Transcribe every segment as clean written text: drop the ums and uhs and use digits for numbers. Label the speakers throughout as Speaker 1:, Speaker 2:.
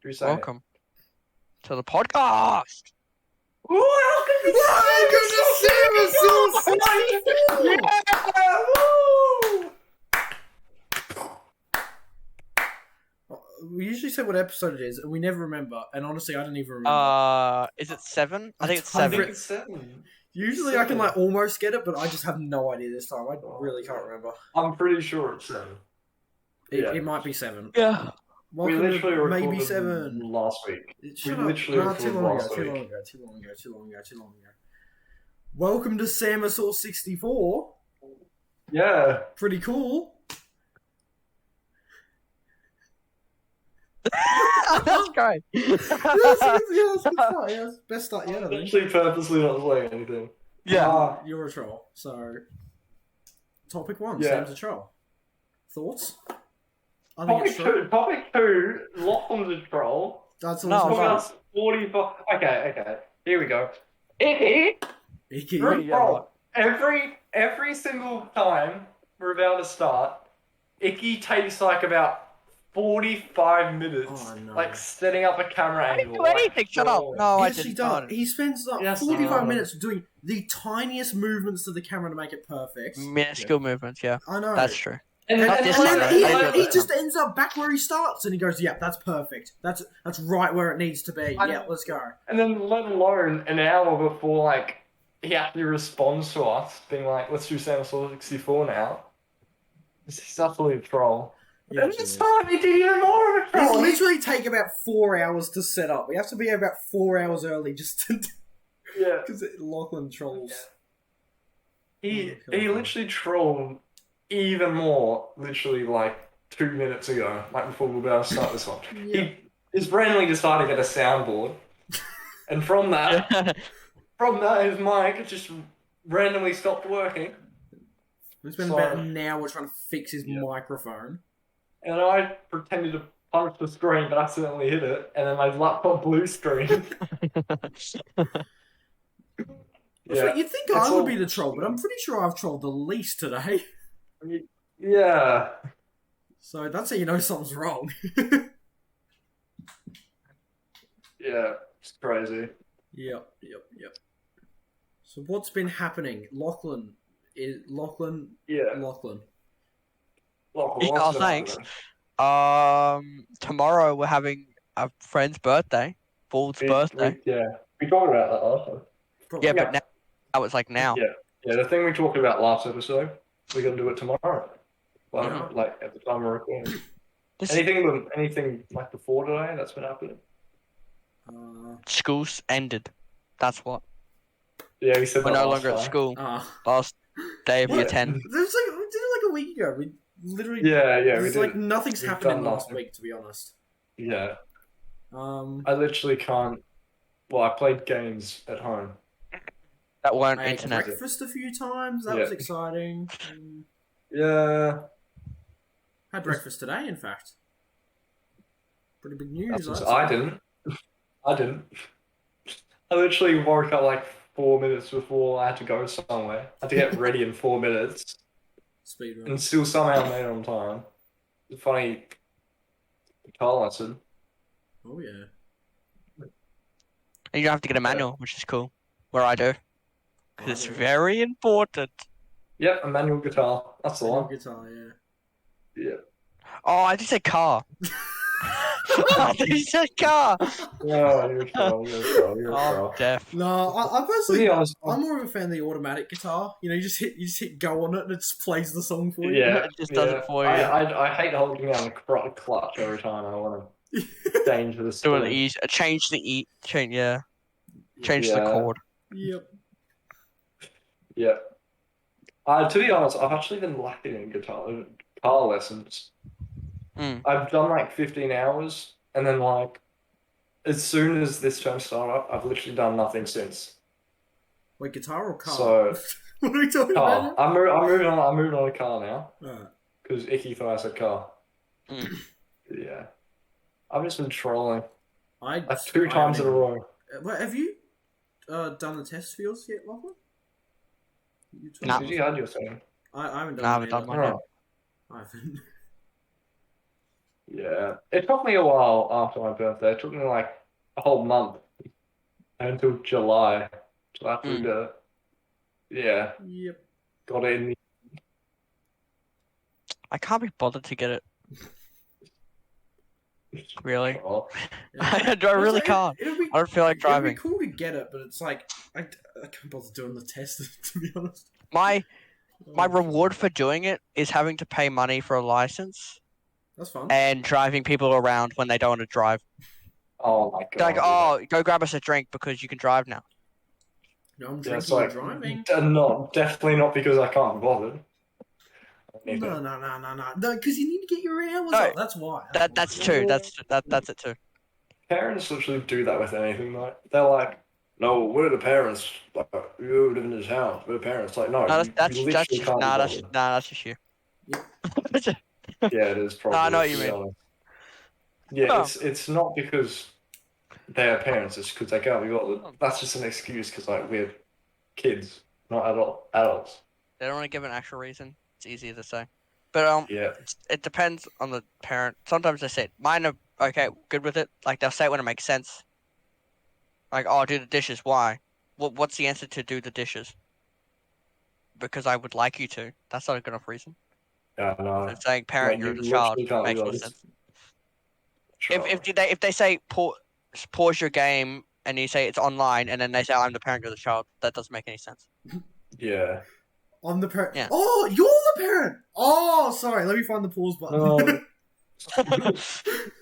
Speaker 1: Welcome to the podcast.
Speaker 2: Welcome to Samasaur64! We usually say what episode it is, and we never remember. And honestly, I don't even remember.
Speaker 1: Is it 7? I think it's
Speaker 2: I
Speaker 1: 7.
Speaker 2: think
Speaker 3: it's 7.
Speaker 2: Usually I can like almost get it, but I just have no idea this time. I really can't remember.
Speaker 3: I'm pretty sure it's 7.
Speaker 2: It might be 7.
Speaker 1: Yeah.
Speaker 3: We
Speaker 2: Welcome
Speaker 3: literally
Speaker 2: to
Speaker 3: recorded
Speaker 2: maybe 7.
Speaker 3: last week.
Speaker 2: Shut
Speaker 3: We
Speaker 2: up.
Speaker 3: literally
Speaker 2: Nah,
Speaker 3: recorded
Speaker 2: too long
Speaker 3: last
Speaker 2: ago, too
Speaker 3: week.
Speaker 2: long ago. Welcome to Samasaur64.
Speaker 3: Yeah.
Speaker 2: Pretty cool.
Speaker 1: That's great.
Speaker 2: That's a good start. Yeah, that's best start yet, I
Speaker 3: I'm
Speaker 2: think.
Speaker 3: actually purposely not saying anything.
Speaker 1: Yeah.
Speaker 2: You're a troll. So, topic 1,
Speaker 3: Yeah.
Speaker 2: Sam's a troll. Thoughts? I think it's true.
Speaker 3: Topic 2, Lachlan's a troll.
Speaker 2: That's
Speaker 1: No,
Speaker 2: also
Speaker 1: fine.
Speaker 3: That's 45. Okay. Here we go. Icky.
Speaker 2: Icky.
Speaker 3: Bro, every single time we're about to start, Icky takes like about 45 minutes,
Speaker 2: Oh, no.
Speaker 3: like setting up a camera
Speaker 1: I didn't
Speaker 3: angle.
Speaker 1: do anything. Shut up.
Speaker 3: drawing.
Speaker 1: No, I
Speaker 2: Yes, he
Speaker 1: didn't.
Speaker 2: does. He spends like
Speaker 3: Yes,
Speaker 2: 45
Speaker 3: no.
Speaker 2: minutes doing the tiniest movements to the camera to make it perfect.
Speaker 1: Minuscule movements, yeah.
Speaker 2: I know.
Speaker 1: That's true.
Speaker 3: And,
Speaker 2: And,
Speaker 1: Not
Speaker 2: and
Speaker 1: this
Speaker 2: then
Speaker 1: time,
Speaker 2: he,
Speaker 1: I didn't do
Speaker 2: he
Speaker 1: it
Speaker 2: just ends up back where he starts, and he goes, "Yeah, that's perfect. That's right where it needs to be.
Speaker 3: I-
Speaker 2: Yeah, let's go."
Speaker 3: and then let alone an hour before like he actually responds to us, being like, "Let's do Samasaur64 now." He's utterly a troll.
Speaker 2: Yeah,
Speaker 3: And
Speaker 2: it
Speaker 3: this
Speaker 2: is.
Speaker 3: time he did even more of a
Speaker 2: It
Speaker 3: troll.
Speaker 2: literally take about 4 hours to set up. We have to be about 4 hours early just to
Speaker 3: Yeah.
Speaker 2: because Lachlan trolls.
Speaker 3: He
Speaker 2: Oh, God.
Speaker 3: literally trolled even more, literally like 2 minutes ago, like before we were about to start this one.
Speaker 2: Yeah.
Speaker 3: He just randomly decided to get a soundboard, and from that, his mic just randomly stopped working,
Speaker 2: We spent
Speaker 3: Sorry.
Speaker 2: about an hour trying to fix his
Speaker 3: Yeah.
Speaker 2: microphone.
Speaker 3: and I pretended to punch the screen, but accidentally hit it, and then my laptop blue screen.
Speaker 2: So you'd think
Speaker 3: It's
Speaker 2: I would
Speaker 3: all-
Speaker 2: be the troll, but I'm pretty sure I've trolled the least today.
Speaker 3: Yeah.
Speaker 2: So that's how you know something's wrong.
Speaker 3: Yeah. It's crazy.
Speaker 2: Yep. So what's been happening? Lachlan.
Speaker 3: Yeah.
Speaker 2: Lachlan.
Speaker 3: Well,
Speaker 1: Yeah,
Speaker 3: what's
Speaker 1: thanks.
Speaker 3: happening?
Speaker 1: Tomorrow we're having a friend's birthday. Bald's birthday.
Speaker 3: We talked about that last time.
Speaker 1: Yeah,
Speaker 3: Yeah.
Speaker 1: but now it's like now.
Speaker 3: Yeah, the thing we talked about last episode, we're gonna do it tomorrow. Well,
Speaker 2: Yeah.
Speaker 3: like at the time we're recording.
Speaker 1: This
Speaker 3: Anything like before today that's been happening?
Speaker 1: school's ended. That's what.
Speaker 3: Yeah, we said
Speaker 1: We're
Speaker 3: that
Speaker 1: no
Speaker 3: last
Speaker 1: longer at
Speaker 3: time.
Speaker 1: school.
Speaker 2: Ah.
Speaker 1: Last day of year
Speaker 2: What?
Speaker 1: 10.
Speaker 2: We did it like a week ago. We literally.
Speaker 3: Yeah, we
Speaker 2: It's
Speaker 3: did.
Speaker 2: like nothing's
Speaker 3: We've
Speaker 2: happened
Speaker 3: done
Speaker 2: last
Speaker 3: nothing.
Speaker 2: week, to be honest.
Speaker 3: Yeah,
Speaker 2: Um,
Speaker 3: I literally can't. Well, I played games at home.
Speaker 1: That weren't
Speaker 2: I ate
Speaker 1: internet.
Speaker 2: breakfast a few times. That
Speaker 3: Yeah.
Speaker 2: was exciting.
Speaker 3: Yeah,
Speaker 2: Had breakfast today, in fact. Pretty big news.
Speaker 3: that's
Speaker 2: I'd
Speaker 3: I
Speaker 2: say.
Speaker 3: didn't. I didn't. I literally woke up like 4 minutes before I had to go somewhere. I had to get ready in 4 minutes,
Speaker 2: Speedrun.
Speaker 3: and still somehow made it on time. It's a funny guitar lesson.
Speaker 2: Oh yeah.
Speaker 1: And you don't have to get a manual, which is cool. Where I do. Because it's
Speaker 2: Oh, yeah.
Speaker 1: very important.
Speaker 3: Yep, a manual guitar. That's the
Speaker 2: Manual
Speaker 3: one.
Speaker 2: guitar, yeah.
Speaker 3: Yeah.
Speaker 1: Oh, I just said car. I just said car.
Speaker 3: No, you're a troll. You're a
Speaker 1: I'm
Speaker 3: troll.
Speaker 1: deaf.
Speaker 2: No, I
Speaker 3: To
Speaker 2: personally,
Speaker 3: be honest,
Speaker 2: I'm more of a fan of the automatic guitar. You know, you just hit go on it and it just plays the song for you.
Speaker 3: yeah,
Speaker 1: It just does it for you.
Speaker 3: I hate holding down the clutch every time I want to change the
Speaker 1: Do
Speaker 3: string.
Speaker 1: it easy. Change the change the
Speaker 3: Yeah.
Speaker 1: chord.
Speaker 2: Yep.
Speaker 3: Yeah. To be honest, I've actually been lacking in guitar lessons.
Speaker 1: Mm.
Speaker 3: I've done like 15 hours, and then like as soon as this term started up, I've literally done nothing since.
Speaker 2: Wait, guitar or car?
Speaker 3: So
Speaker 2: What are we talking
Speaker 3: car.
Speaker 2: about?
Speaker 3: I'm moving on a car now
Speaker 2: Alright.
Speaker 3: because Icky thought I said car.
Speaker 1: Mm.
Speaker 3: Yeah. I've just been trolling
Speaker 2: I
Speaker 3: like 2 times in a row.
Speaker 2: Wait, have you done the test fields yet, Lachlan?
Speaker 1: Nah.
Speaker 3: Did you had your thing?
Speaker 2: I haven't done.
Speaker 1: Nah, I haven't
Speaker 2: mine
Speaker 1: done
Speaker 2: either.
Speaker 1: mine.
Speaker 3: Oh.
Speaker 2: I haven't.
Speaker 3: Yeah. It took me a while after my birthday. It took me like a whole month until July. So after
Speaker 1: Mm.
Speaker 3: the yeah,
Speaker 2: Yep.
Speaker 3: got it in the
Speaker 1: I can't be bothered to get it. Really?
Speaker 3: oh,
Speaker 1: I really can't.
Speaker 2: It'll be,
Speaker 1: I don't feel like
Speaker 2: it'll be
Speaker 1: driving.
Speaker 2: cool to get it, but it's like I can't bother doing the test to be honest.
Speaker 1: My reward for doing it is having to pay money for a license
Speaker 2: That's fun.
Speaker 1: and driving people around when they don't want to drive.
Speaker 3: oh my god.
Speaker 1: Like, oh, go grab us a drink because you can drive now.
Speaker 2: No, I'm
Speaker 3: Yeah, it's
Speaker 2: drinking
Speaker 3: like
Speaker 2: and driving.
Speaker 3: definitely not because I can't be bothered.
Speaker 2: No, because you need to get your hours
Speaker 1: No,
Speaker 2: up. That's why.
Speaker 1: That's true. That's it too.
Speaker 3: Parents literally do that with anything, though. They're like, no, we're the parents. Like, you live in this house. We're the parents. Like, no,
Speaker 1: No,
Speaker 3: you
Speaker 1: that's
Speaker 3: literally
Speaker 1: just
Speaker 3: can't be
Speaker 1: that's
Speaker 3: bothered.
Speaker 1: just you.
Speaker 2: Yep.
Speaker 3: Yeah, it is probably.
Speaker 1: I know what you
Speaker 3: to be
Speaker 1: mean.
Speaker 3: honest. Yeah,
Speaker 1: Oh.
Speaker 3: it's not because they're parents. It's because they can't be bothered. That's just an excuse because like we're kids, not adults.
Speaker 1: They don't want to give an actual reason. It's easier to say, but
Speaker 3: Yeah,
Speaker 1: it depends on the parent. Sometimes they say mine are okay, good with it. Like they'll say it when it makes sense. Like, oh, do the dishes. Why? What's the answer to do the dishes? Because I would like you to. That's not a good enough reason.
Speaker 3: yeah, no.
Speaker 1: So saying parent,
Speaker 3: Like,
Speaker 1: you're
Speaker 3: you
Speaker 1: the child
Speaker 3: literally can't be
Speaker 1: makes more
Speaker 3: bothered.
Speaker 1: sense.
Speaker 3: Sure.
Speaker 1: If they say pause your game and you say it's online and then they say I'm the parent, you're the child, that doesn't make any sense.
Speaker 3: Yeah.
Speaker 2: I'm the parent.
Speaker 1: Yeah.
Speaker 2: Oh, you're the parent. Oh, sorry. Let me find the pause button.
Speaker 3: No.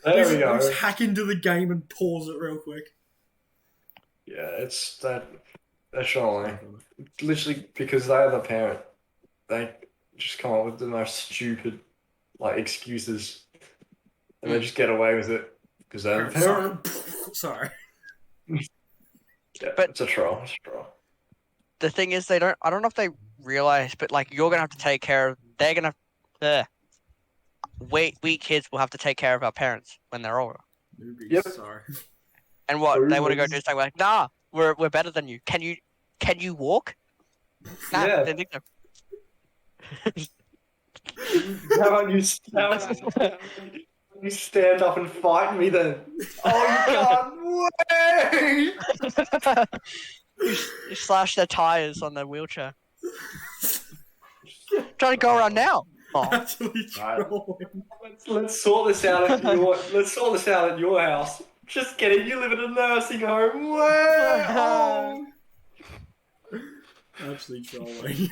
Speaker 3: There we go.
Speaker 2: Let's hack into the game and pause it real quick.
Speaker 3: Yeah, it's that. That's surely literally because they are the parent. They just come up with the most stupid like excuses, and they just get away with it because they're the parent.
Speaker 2: Sorry.
Speaker 3: Yeah,
Speaker 1: But-
Speaker 3: it's a troll. It's a troll.
Speaker 1: The thing is, I don't know if they realize, but like you're gonna have to take care of. They're gonna. We kids will have to take care of our parents when they're older.
Speaker 2: Newbies,
Speaker 3: Yep.
Speaker 2: sorry.
Speaker 1: And what they want to go
Speaker 3: Newbies.
Speaker 1: do something like, nah, we're better than you. Can you walk? Nah,
Speaker 3: Yeah.
Speaker 1: they think so.
Speaker 3: How about you stand up and fight me then? Oh, you can't wait!
Speaker 1: You slash their tires on their wheelchair. Trying to go around now. Oh,
Speaker 2: Actually
Speaker 3: Right.
Speaker 2: trolling.
Speaker 3: Let's sort this out at your house. Just kidding. You live in a nursing home. Wow.
Speaker 2: Actually trolling.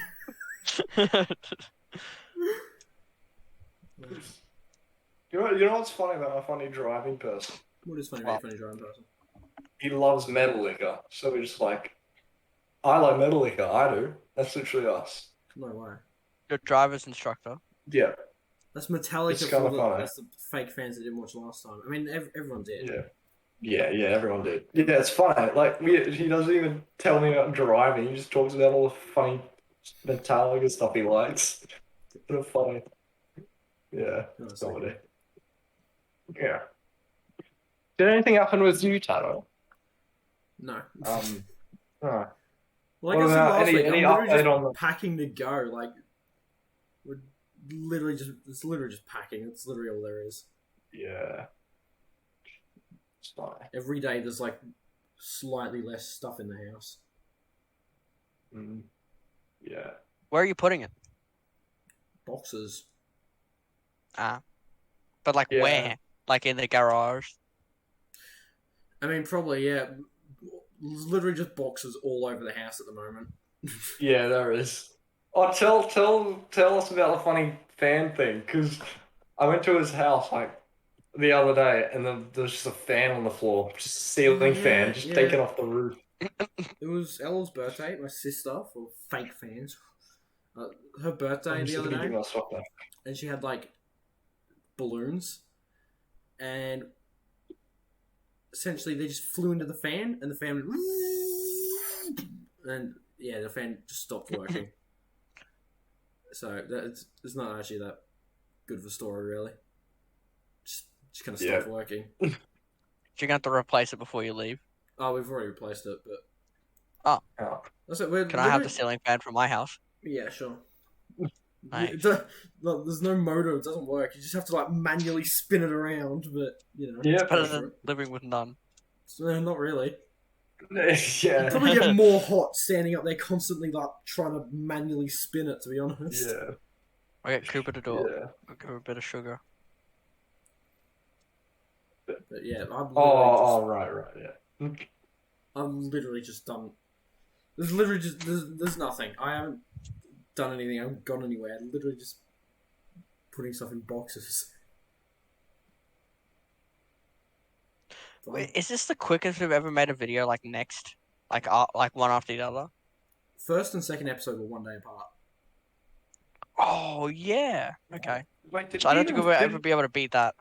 Speaker 3: You know what's funny about a funny driving person?
Speaker 2: What is funny
Speaker 1: Wow.
Speaker 2: about a funny driving person?
Speaker 3: He loves metal liquor, so we're just like, I like metal liquor. I do. That's literally us.
Speaker 2: No way.
Speaker 1: your driver's instructor.
Speaker 3: Yeah.
Speaker 2: That's Metallica
Speaker 3: It's
Speaker 2: for
Speaker 3: kinda
Speaker 2: the,
Speaker 3: funny.
Speaker 2: that's the fake fans that didn't watch last time. I mean, everyone did.
Speaker 3: Yeah. Yeah. Everyone did. Yeah, it's funny. Like he doesn't even tell me about driving. He just talks about all the funny Metallica stuff he likes. But funny. Yeah.
Speaker 2: No, it's
Speaker 3: Comedy. Yeah. Did anything happen with you, Taro?
Speaker 2: No.
Speaker 3: Oh.
Speaker 2: Like
Speaker 3: what
Speaker 2: I said
Speaker 3: about
Speaker 2: last week,
Speaker 3: any
Speaker 2: I'm literally
Speaker 3: update
Speaker 2: just
Speaker 3: on the-
Speaker 2: packing to go. Like, we're literally it's literally just packing. It's literally all there is.
Speaker 3: Yeah. It's fine.
Speaker 2: Every day there's like slightly less stuff in the house.
Speaker 3: Mm. Yeah.
Speaker 1: Where are you putting it?
Speaker 2: Boxes.
Speaker 1: But like
Speaker 3: Yeah.
Speaker 1: where? Like in the garage?
Speaker 2: I mean, probably, yeah. Literally just boxes all over the house at the moment.
Speaker 3: Yeah, there is. Oh, tell us about the funny fan thing, because I went to his house like the other day, and then there's just a fan on the floor, just a ceiling fan, just taken off the roof.
Speaker 2: It was Ella's birthday, my sister, for fake fans. Her birthday the other day, and she had like balloons, and essentially they just flew into the fan, and the fan went, and yeah, the fan just stopped working. So it's not actually that good of a story, really. Just kind of stopped working.
Speaker 1: You're gonna have to replace it before you leave.
Speaker 2: Oh, we've already replaced it, but
Speaker 3: Oh.
Speaker 2: that's it. We're
Speaker 1: Can I have the ceiling fan from my house?
Speaker 2: Yeah, sure.
Speaker 1: Nice.
Speaker 2: There's no motor. It doesn't work. You just have to like manually spin it around. But
Speaker 3: Yeah.
Speaker 1: Better than living with none.
Speaker 2: not really.
Speaker 3: Yeah.
Speaker 2: You probably get more hot standing up there constantly, like trying to manually spin it. To be honest.
Speaker 3: Yeah.
Speaker 1: I get Cooper to do it.
Speaker 3: Yeah.
Speaker 1: I'll give her a bit of sugar.
Speaker 2: But yeah,
Speaker 3: Right, yeah.
Speaker 2: I'm literally just done. There's literally just there's nothing. I haven't done anything. I haven't gone anywhere. I'm literally just putting stuff in boxes.
Speaker 1: Wait, is this the quickest we've ever made a video? Like next, like one after the other?
Speaker 2: First and second episode were 1 day apart.
Speaker 1: Oh yeah. Okay.
Speaker 3: Wait,
Speaker 1: So I don't think we'll ever be able to beat that.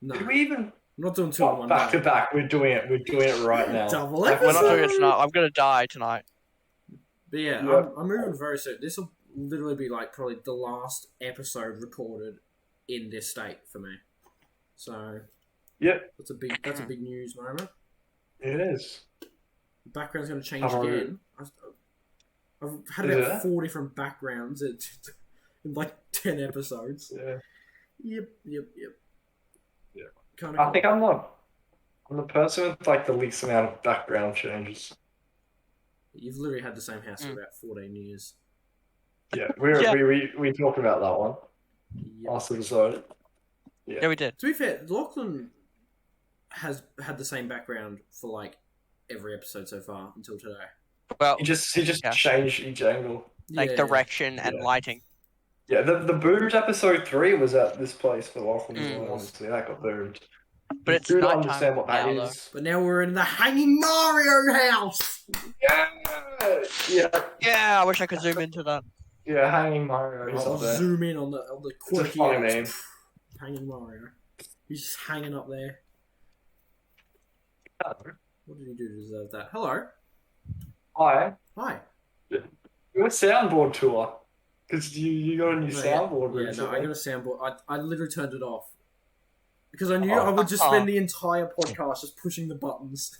Speaker 2: No,
Speaker 3: Did we even?
Speaker 2: I'm not doing two in one
Speaker 3: Back
Speaker 2: day.
Speaker 3: to back, we're doing it. We're doing it right now.
Speaker 2: Double
Speaker 3: Like,
Speaker 1: We're not
Speaker 2: episode.
Speaker 1: doing it tonight. I'm gonna die tonight.
Speaker 2: But yeah,
Speaker 3: Yeah.
Speaker 2: I'm moving very soon. This will literally be like probably the last episode recorded in this state for me. So
Speaker 3: Yep,
Speaker 2: that's a big news moment.
Speaker 3: it is.
Speaker 2: The background's going to change
Speaker 3: Oh,
Speaker 2: again. I've had
Speaker 3: Is
Speaker 2: about
Speaker 3: it?
Speaker 2: 4 different backgrounds in like 10 episodes.
Speaker 3: Yeah.
Speaker 2: Yep.
Speaker 3: Yeah.
Speaker 2: Kind
Speaker 3: I think I'm the person with like the least amount of background changes.
Speaker 2: You've literally had the same house for about 14 years.
Speaker 3: Yeah,
Speaker 1: Yeah.
Speaker 3: we talked about that one
Speaker 2: Yep.
Speaker 3: last episode.
Speaker 1: Yeah, we did.
Speaker 2: To be fair, Lachlan has had the same background for like every episode so far until today.
Speaker 1: Well,
Speaker 3: He just
Speaker 1: Yeah.
Speaker 3: changed each angle.
Speaker 1: like direction and
Speaker 3: Yeah.
Speaker 1: lighting.
Speaker 3: Yeah, the boomed episode 3 was at this place for Lachlan as
Speaker 1: Mm.
Speaker 3: well. Obviously, that got boomed.
Speaker 1: But it's
Speaker 3: You don't
Speaker 1: nighttime
Speaker 3: understand what that
Speaker 1: now, though.
Speaker 3: is.
Speaker 2: But now we're in the Hanging Mario house!
Speaker 3: Yeah,
Speaker 1: Yeah, I wish I could zoom into that.
Speaker 3: yeah. Hanging Mario is
Speaker 2: I'll
Speaker 3: up there.
Speaker 2: zoom in on the
Speaker 3: It's a
Speaker 2: quirky
Speaker 3: funny
Speaker 2: house.
Speaker 3: name.
Speaker 2: Hanging Mario. He's just hanging up there. What did he do to deserve that? Hello.
Speaker 3: Hi.
Speaker 2: Hi.
Speaker 3: Your soundboard tour. Because you got a new soundboard
Speaker 2: Yeah, no,
Speaker 3: recently.
Speaker 2: I got a soundboard. I literally turned it off. Because I knew
Speaker 3: Oh.
Speaker 2: I would just spend the entire podcast just pushing the buttons.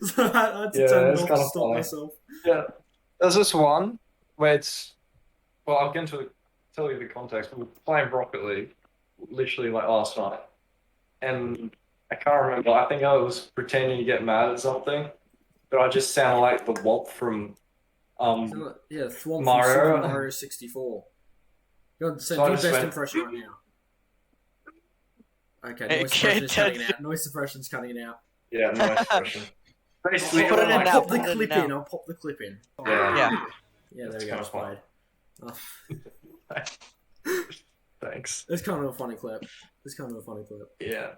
Speaker 2: So I had to
Speaker 3: Yeah,
Speaker 2: turn it
Speaker 3: it's
Speaker 2: off to
Speaker 3: kinda
Speaker 2: stop
Speaker 3: funny.
Speaker 2: myself.
Speaker 3: Yeah. There's this one where it's... Well, I'll tell you the context. We were playing Rocket League literally like last night. And I can't remember. I think I was pretending to get mad at something. But I just sounded like the Wop from...
Speaker 2: Yeah, Thwomp
Speaker 3: Mario.
Speaker 2: from Super Mario 64. Go on, say
Speaker 3: So I
Speaker 2: the
Speaker 3: just
Speaker 2: best
Speaker 3: went-
Speaker 2: impression right now. Okay,
Speaker 1: Hey,
Speaker 2: noise suppression's
Speaker 1: kid,
Speaker 2: cutting it out. Noise suppression's cutting it out.
Speaker 3: Yeah, nice question. Basically,
Speaker 1: Put it in
Speaker 2: I'll
Speaker 1: now,
Speaker 2: pop the
Speaker 1: put it in
Speaker 2: clip
Speaker 1: now.
Speaker 2: in. I'll pop the clip in.
Speaker 3: Yeah.
Speaker 1: Yeah.
Speaker 2: Yeah, there
Speaker 3: That's
Speaker 2: we go.
Speaker 3: kinda
Speaker 2: It's
Speaker 3: fun.
Speaker 2: played. Oh,
Speaker 3: Thanks.
Speaker 2: it's kind of a funny clip.
Speaker 3: Yeah.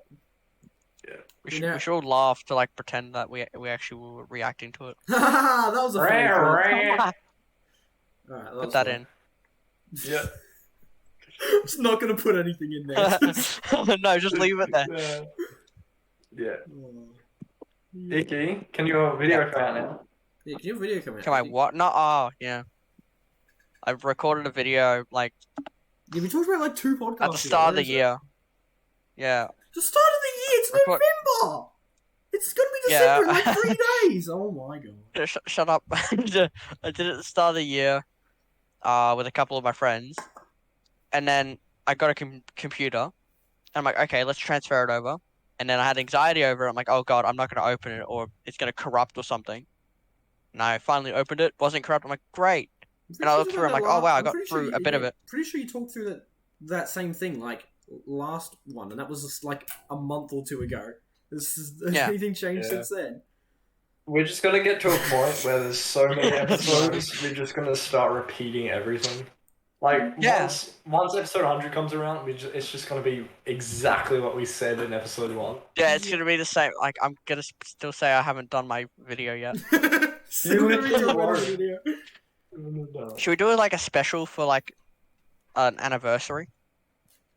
Speaker 1: We should,
Speaker 2: Yeah.
Speaker 1: we should all laugh to like pretend that we actually were reacting to it.
Speaker 2: That was a funny clip. Alright,
Speaker 1: Put that in.
Speaker 3: Yeah.
Speaker 2: I'm just not going to put anything in there.
Speaker 1: No, just leave it there.
Speaker 3: Yeah.
Speaker 2: Oh.
Speaker 3: Icky, can your video come out now?
Speaker 2: Yeah, can your video come out?
Speaker 1: Can I what? No, oh, yeah. I've recorded a video like
Speaker 2: Yeah, we talked about like 2 podcasts
Speaker 1: at the start of the year. Yeah.
Speaker 2: The start of the year! It's
Speaker 1: Record-
Speaker 2: November! It's going to be
Speaker 1: Yeah.
Speaker 2: December in like 3 days! Oh my god.
Speaker 1: Shut up. I did it at the start of the year with a couple of my friends. And then I got a computer. And I'm like, okay, let's transfer it over. And then I had anxiety over it. I'm like, oh god, I'm not going to open it or it's going to corrupt or something. And I finally opened it. Wasn't corrupt. I'm like, great. And I looked through, I'm like, oh wow, I got through a bit of it.
Speaker 2: Pretty sure you talked through that same thing like last one, and that was just like a month or 2 ago. Has
Speaker 1: Yeah.
Speaker 2: anything changed
Speaker 3: Yeah.
Speaker 2: since then?
Speaker 3: We're just gonna get to a point where there's so many episodes, we're just gonna start repeating everything. Like
Speaker 1: Yeah.
Speaker 3: once episode 100 comes around, it's just gonna be exactly what we said in episode 1.
Speaker 1: Yeah, it's going to be the same. Like, I'm going to still say I haven't done my video yet.
Speaker 2: Still gonna be doing
Speaker 3: are.
Speaker 2: a video.
Speaker 1: Should we do like a special for like an anniversary?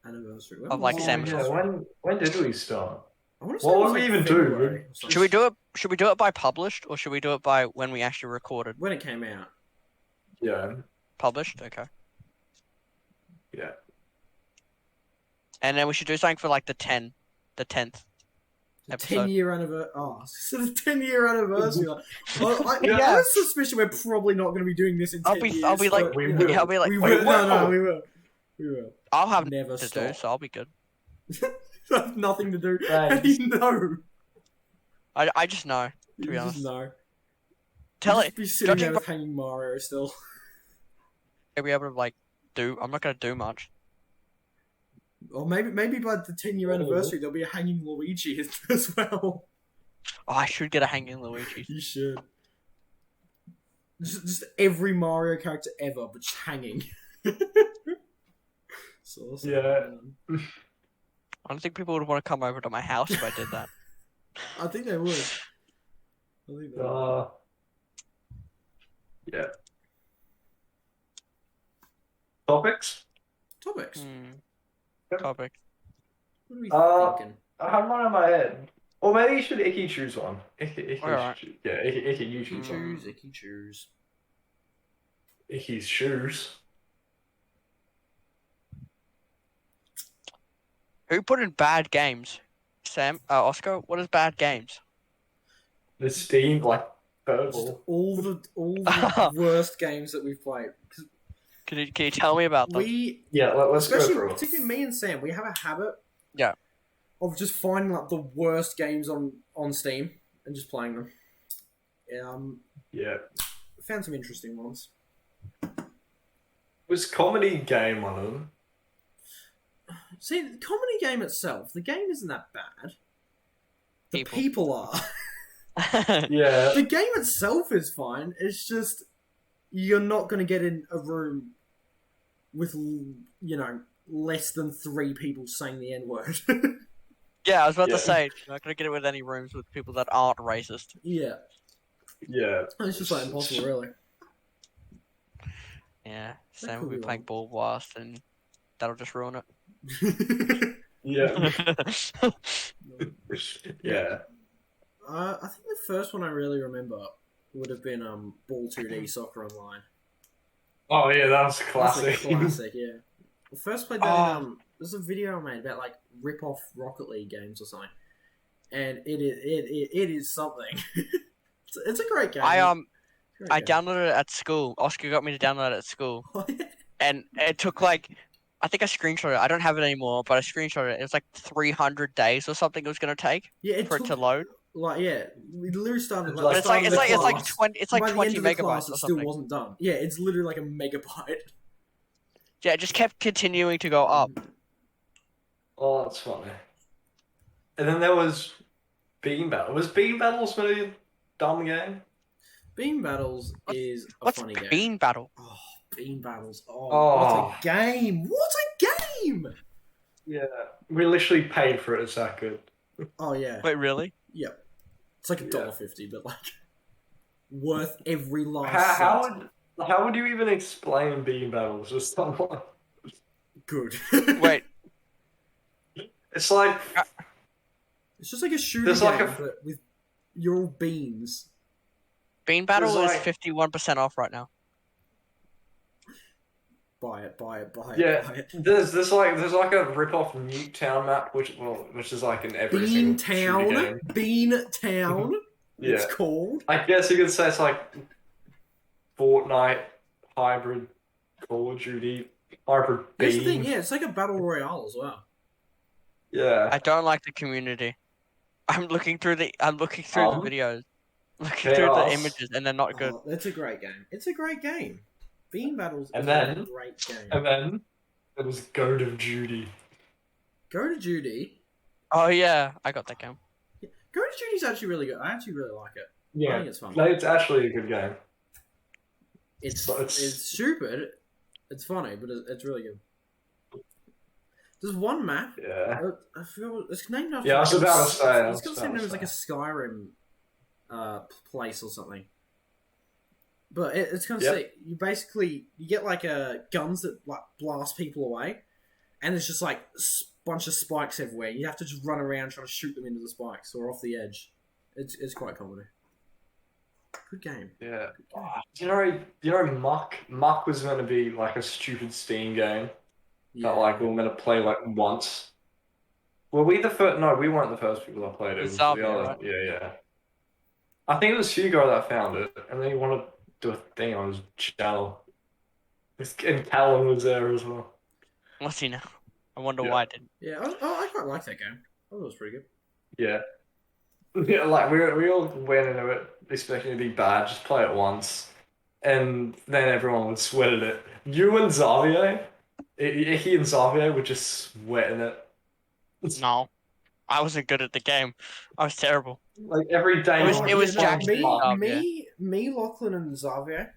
Speaker 2: Anniversary.
Speaker 1: Of, like,
Speaker 3: Yeah,
Speaker 1: Samasaur.
Speaker 3: when did we start?
Speaker 2: I wanna say
Speaker 3: What
Speaker 2: it
Speaker 3: would
Speaker 2: was,
Speaker 3: we
Speaker 2: like,
Speaker 3: even do?
Speaker 2: February or something.
Speaker 1: Should we do it by published or should we do it by when we actually recorded?
Speaker 2: When it came out.
Speaker 3: Yeah.
Speaker 1: Published, okay.
Speaker 3: Yeah.
Speaker 1: And then we should do something for like the 10th episode.
Speaker 2: 10-year anniversary. Oh, so the 10-year anniversary. I
Speaker 1: Yeah.
Speaker 2: have a suspicion we're probably not going to be doing this in 10 years.
Speaker 1: I'll be like,
Speaker 3: We
Speaker 2: but,
Speaker 3: will.
Speaker 1: I'll be like,
Speaker 2: we
Speaker 1: wait,
Speaker 2: will.
Speaker 1: what?
Speaker 2: No, we will. Yeah.
Speaker 1: I'll have
Speaker 2: Never
Speaker 1: to
Speaker 2: stop.
Speaker 1: do, so I'll be good.
Speaker 2: I have nothing to do. How do
Speaker 3: Thanks.
Speaker 2: you know?
Speaker 1: I just know.
Speaker 2: You
Speaker 1: be
Speaker 2: just
Speaker 1: honest.
Speaker 2: know.
Speaker 1: Tell
Speaker 2: You'll
Speaker 1: it.
Speaker 2: just be sitting there
Speaker 1: Judging
Speaker 2: with hanging Mario still.
Speaker 1: I'll be able to like do. I'm not gonna do much.
Speaker 2: Or maybe by the 10-year anniversary there'll be a hanging Luigi as well.
Speaker 1: Oh, I should get a hanging Luigi.
Speaker 2: You should. Just every Mario character ever, but just hanging. So awesome.
Speaker 3: Yeah.
Speaker 1: I don't think people would want to come over to my house if I did that.
Speaker 2: I think they would. I think they would.
Speaker 3: Yeah. Topics?
Speaker 2: Topics.
Speaker 1: Topic.
Speaker 2: What are we thinking?
Speaker 3: I have one in my head. Or maybe you should Icky choose one. Icky
Speaker 1: Alright.
Speaker 3: Icky, you choose one.
Speaker 2: Choose, Icky, choose.
Speaker 3: Icky's shoes.
Speaker 1: Who put in bad games? Sam? Oscar? What is bad games?
Speaker 3: The Steam, like,
Speaker 2: Just
Speaker 3: purple.
Speaker 2: all the worst games that we've played. 'Cause
Speaker 1: Can you tell me about them?
Speaker 3: Let's go
Speaker 2: especially
Speaker 3: through it.
Speaker 2: particularly me and Sam, we have a habit.
Speaker 1: Yeah.
Speaker 2: Of just finding like the worst games on Steam and just playing them.
Speaker 3: Yeah.
Speaker 2: Found some interesting ones.
Speaker 3: Was Comedy Game one of them?
Speaker 2: See, the comedy game itself, the game isn't that bad. The
Speaker 1: People.
Speaker 2: people are.
Speaker 3: Yeah.
Speaker 2: The game itself is fine. It's just you're not going to get in a room with less than 3 people saying the N-word.
Speaker 1: Yeah, I was about
Speaker 3: Yeah.
Speaker 1: to say, you're not gonna get it with any rooms with people that aren't racist.
Speaker 2: Yeah,
Speaker 3: Yeah.
Speaker 2: it's just like impossible, really.
Speaker 1: Yeah,
Speaker 2: That
Speaker 1: Sam
Speaker 2: could
Speaker 1: will be
Speaker 2: be
Speaker 1: playing
Speaker 2: one.
Speaker 1: Ball Blast, and that'll just ruin it.
Speaker 3: Yeah. Yeah.
Speaker 2: I think the first one I really remember would have been Ball 2D Soccer Online.
Speaker 3: Oh yeah, that was
Speaker 2: That's
Speaker 3: classic.
Speaker 2: a classic, yeah. I first played that in, there's a video I made about like rip-off Rocket League games or something. And it is something. it's a great game.
Speaker 1: I downloaded it at school. Oscar got me to download it at school. And it took like, I think I screenshot it. I don't have it anymore, but I screenshot it. It was like 300 days or something it was gonna take for it to load.
Speaker 2: Like we literally started.
Speaker 3: But
Speaker 1: It's like 20
Speaker 2: By the end
Speaker 1: 20
Speaker 2: of the
Speaker 1: megabytes
Speaker 2: class,
Speaker 1: or
Speaker 2: it still
Speaker 1: something.
Speaker 2: wasn't done. Yeah, it's literally like a megabyte.
Speaker 1: Yeah, it just kept continuing to go up.
Speaker 3: Oh, that's funny. And then there was Bean Battle. Was Bean Battles a dumb game?
Speaker 2: Bean Battles is a
Speaker 1: What's
Speaker 2: funny game.
Speaker 1: Bean Battle?
Speaker 2: Oh, Bean Battles.
Speaker 3: Oh.
Speaker 2: What a game! What a game!
Speaker 3: Yeah. We literally paid for it. It's that good.
Speaker 2: Oh yeah.
Speaker 1: Wait, really?
Speaker 2: Yep. It's like $1.50, but like worth every last cent.
Speaker 3: How would you even explain Bean Battles to someone?
Speaker 2: Good.
Speaker 1: Wait,
Speaker 3: It's like
Speaker 2: It's just like a shooting
Speaker 3: There's
Speaker 2: game,
Speaker 3: like
Speaker 2: but with you're all beans.
Speaker 1: Bean Battle is
Speaker 3: like-
Speaker 1: 51% off right now.
Speaker 2: Buy it. Buy
Speaker 3: yeah.
Speaker 2: it.
Speaker 3: There's like a rip-off Nuketown map, which is like in every
Speaker 2: Bean
Speaker 3: single shooter
Speaker 2: Town.
Speaker 3: game.
Speaker 2: Bean Town.
Speaker 3: Yeah.
Speaker 2: It's called.
Speaker 3: I guess you could say it's like Fortnite hybrid Call of Duty hybrid
Speaker 2: Here's the
Speaker 3: Bean.
Speaker 2: thing, yeah, it's like a battle royale as well.
Speaker 3: Yeah.
Speaker 1: I don't like the community. I'm looking through the videos, looking through the
Speaker 3: Chaos.
Speaker 1: images, and they're not good.
Speaker 2: Oh, it's a great game. It's a great game. Bean Battles
Speaker 3: And
Speaker 2: is
Speaker 3: then-
Speaker 2: a great game.
Speaker 3: And then there was Goat of Duty.
Speaker 2: Go to Judy.
Speaker 1: Oh yeah, I got that game.
Speaker 2: Go to Judy's actually really good. I actually really like it. I
Speaker 3: Yeah.
Speaker 2: think it's fun.
Speaker 3: No, it's actually a good game.
Speaker 2: It's
Speaker 3: it's-
Speaker 2: stupid. It's funny, but it's really good. There's one map.
Speaker 3: Yeah.
Speaker 2: I forgot what it's named after.
Speaker 3: Yeah, I was about to say,
Speaker 2: It's got the same name as like a Skyrim place or something. But it's kind of
Speaker 3: Yep.
Speaker 2: sick. You get like guns that like blast people away, and there's just like a bunch of spikes everywhere. You have to just run around trying to shoot them into the spikes or off the edge. It's quite comedy. Good game.
Speaker 3: Yeah. Do you know Muck? Muck was meant to be like a stupid Steam game that like we were meant to play like once. Were we the first? No, we weren't the first people that played it. It was
Speaker 1: Zambia,
Speaker 3: the other.
Speaker 1: right?
Speaker 3: Yeah. I think it was Hugo that found it, and then he wanted to do a thing on his channel. And Callum was there as well.
Speaker 1: What's he now? I wonder
Speaker 3: Yeah.
Speaker 1: why I didn't.
Speaker 2: Yeah, I quite like that game. I thought it was pretty good.
Speaker 3: Yeah. Yeah, like we all went into it expecting it to be bad, just play it once. And then everyone would sweat at it. You and Xavier, Icky and Xavier were just sweating it.
Speaker 1: No, I wasn't good at the game. I was terrible.
Speaker 3: Like every day.
Speaker 1: It was Jack's fault.
Speaker 2: Me, Lachlan, and Xavier.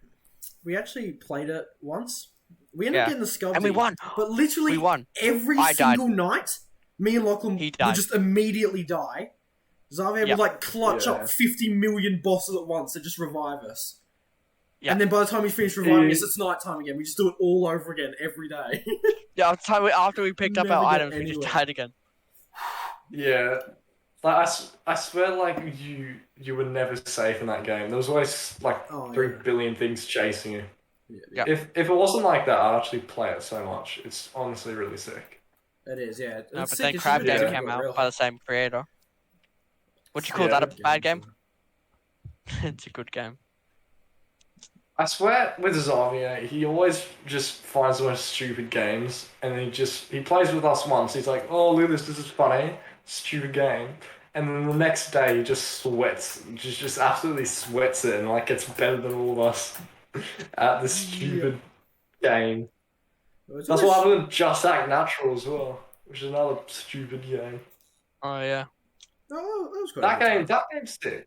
Speaker 2: We actually played it once. We ended up getting the Scubby.
Speaker 1: And we won.
Speaker 2: But literally
Speaker 1: We won.
Speaker 2: every
Speaker 1: I
Speaker 2: single night, me and Lachlan
Speaker 1: He
Speaker 2: would
Speaker 1: died.
Speaker 2: just immediately die. Xavier would like clutch up 50 million bosses at once and just revive us.
Speaker 1: Yeah.
Speaker 2: And then by the time we finish reviving us, it's night time again. We just do it all over again every day.
Speaker 1: Yeah, after we picked up
Speaker 2: Never
Speaker 1: our
Speaker 2: get
Speaker 1: items, we just
Speaker 2: anywhere.
Speaker 1: died again.
Speaker 3: Yeah. Like I swear, like you were never safe in that game. There was always like 3 billion things chasing you.
Speaker 1: Yeah.
Speaker 3: If it wasn't like that, I'd actually play it so much. It's honestly really sick.
Speaker 2: It is, yeah.
Speaker 1: No,
Speaker 2: It's
Speaker 1: but
Speaker 2: sick,
Speaker 1: then
Speaker 2: it's
Speaker 1: Crab
Speaker 2: really
Speaker 1: Game
Speaker 3: difficult,
Speaker 1: came out
Speaker 2: really.
Speaker 1: by the same creator. Would you call
Speaker 3: Yeah.
Speaker 1: that a bad game? It's a good game.
Speaker 3: I swear with Xavier, he always just finds the most stupid games, and then he plays with us once. He's like, "Oh, look at this is funny, stupid game," and then the next day he just sweats, just absolutely sweats it, and like gets better than all of us at this stupid game.
Speaker 2: It's
Speaker 3: That's
Speaker 2: always-
Speaker 3: what happened with Just Act Natural as well, which is another stupid game.
Speaker 1: Oh yeah.
Speaker 2: Oh, that was good.
Speaker 3: That game's sick.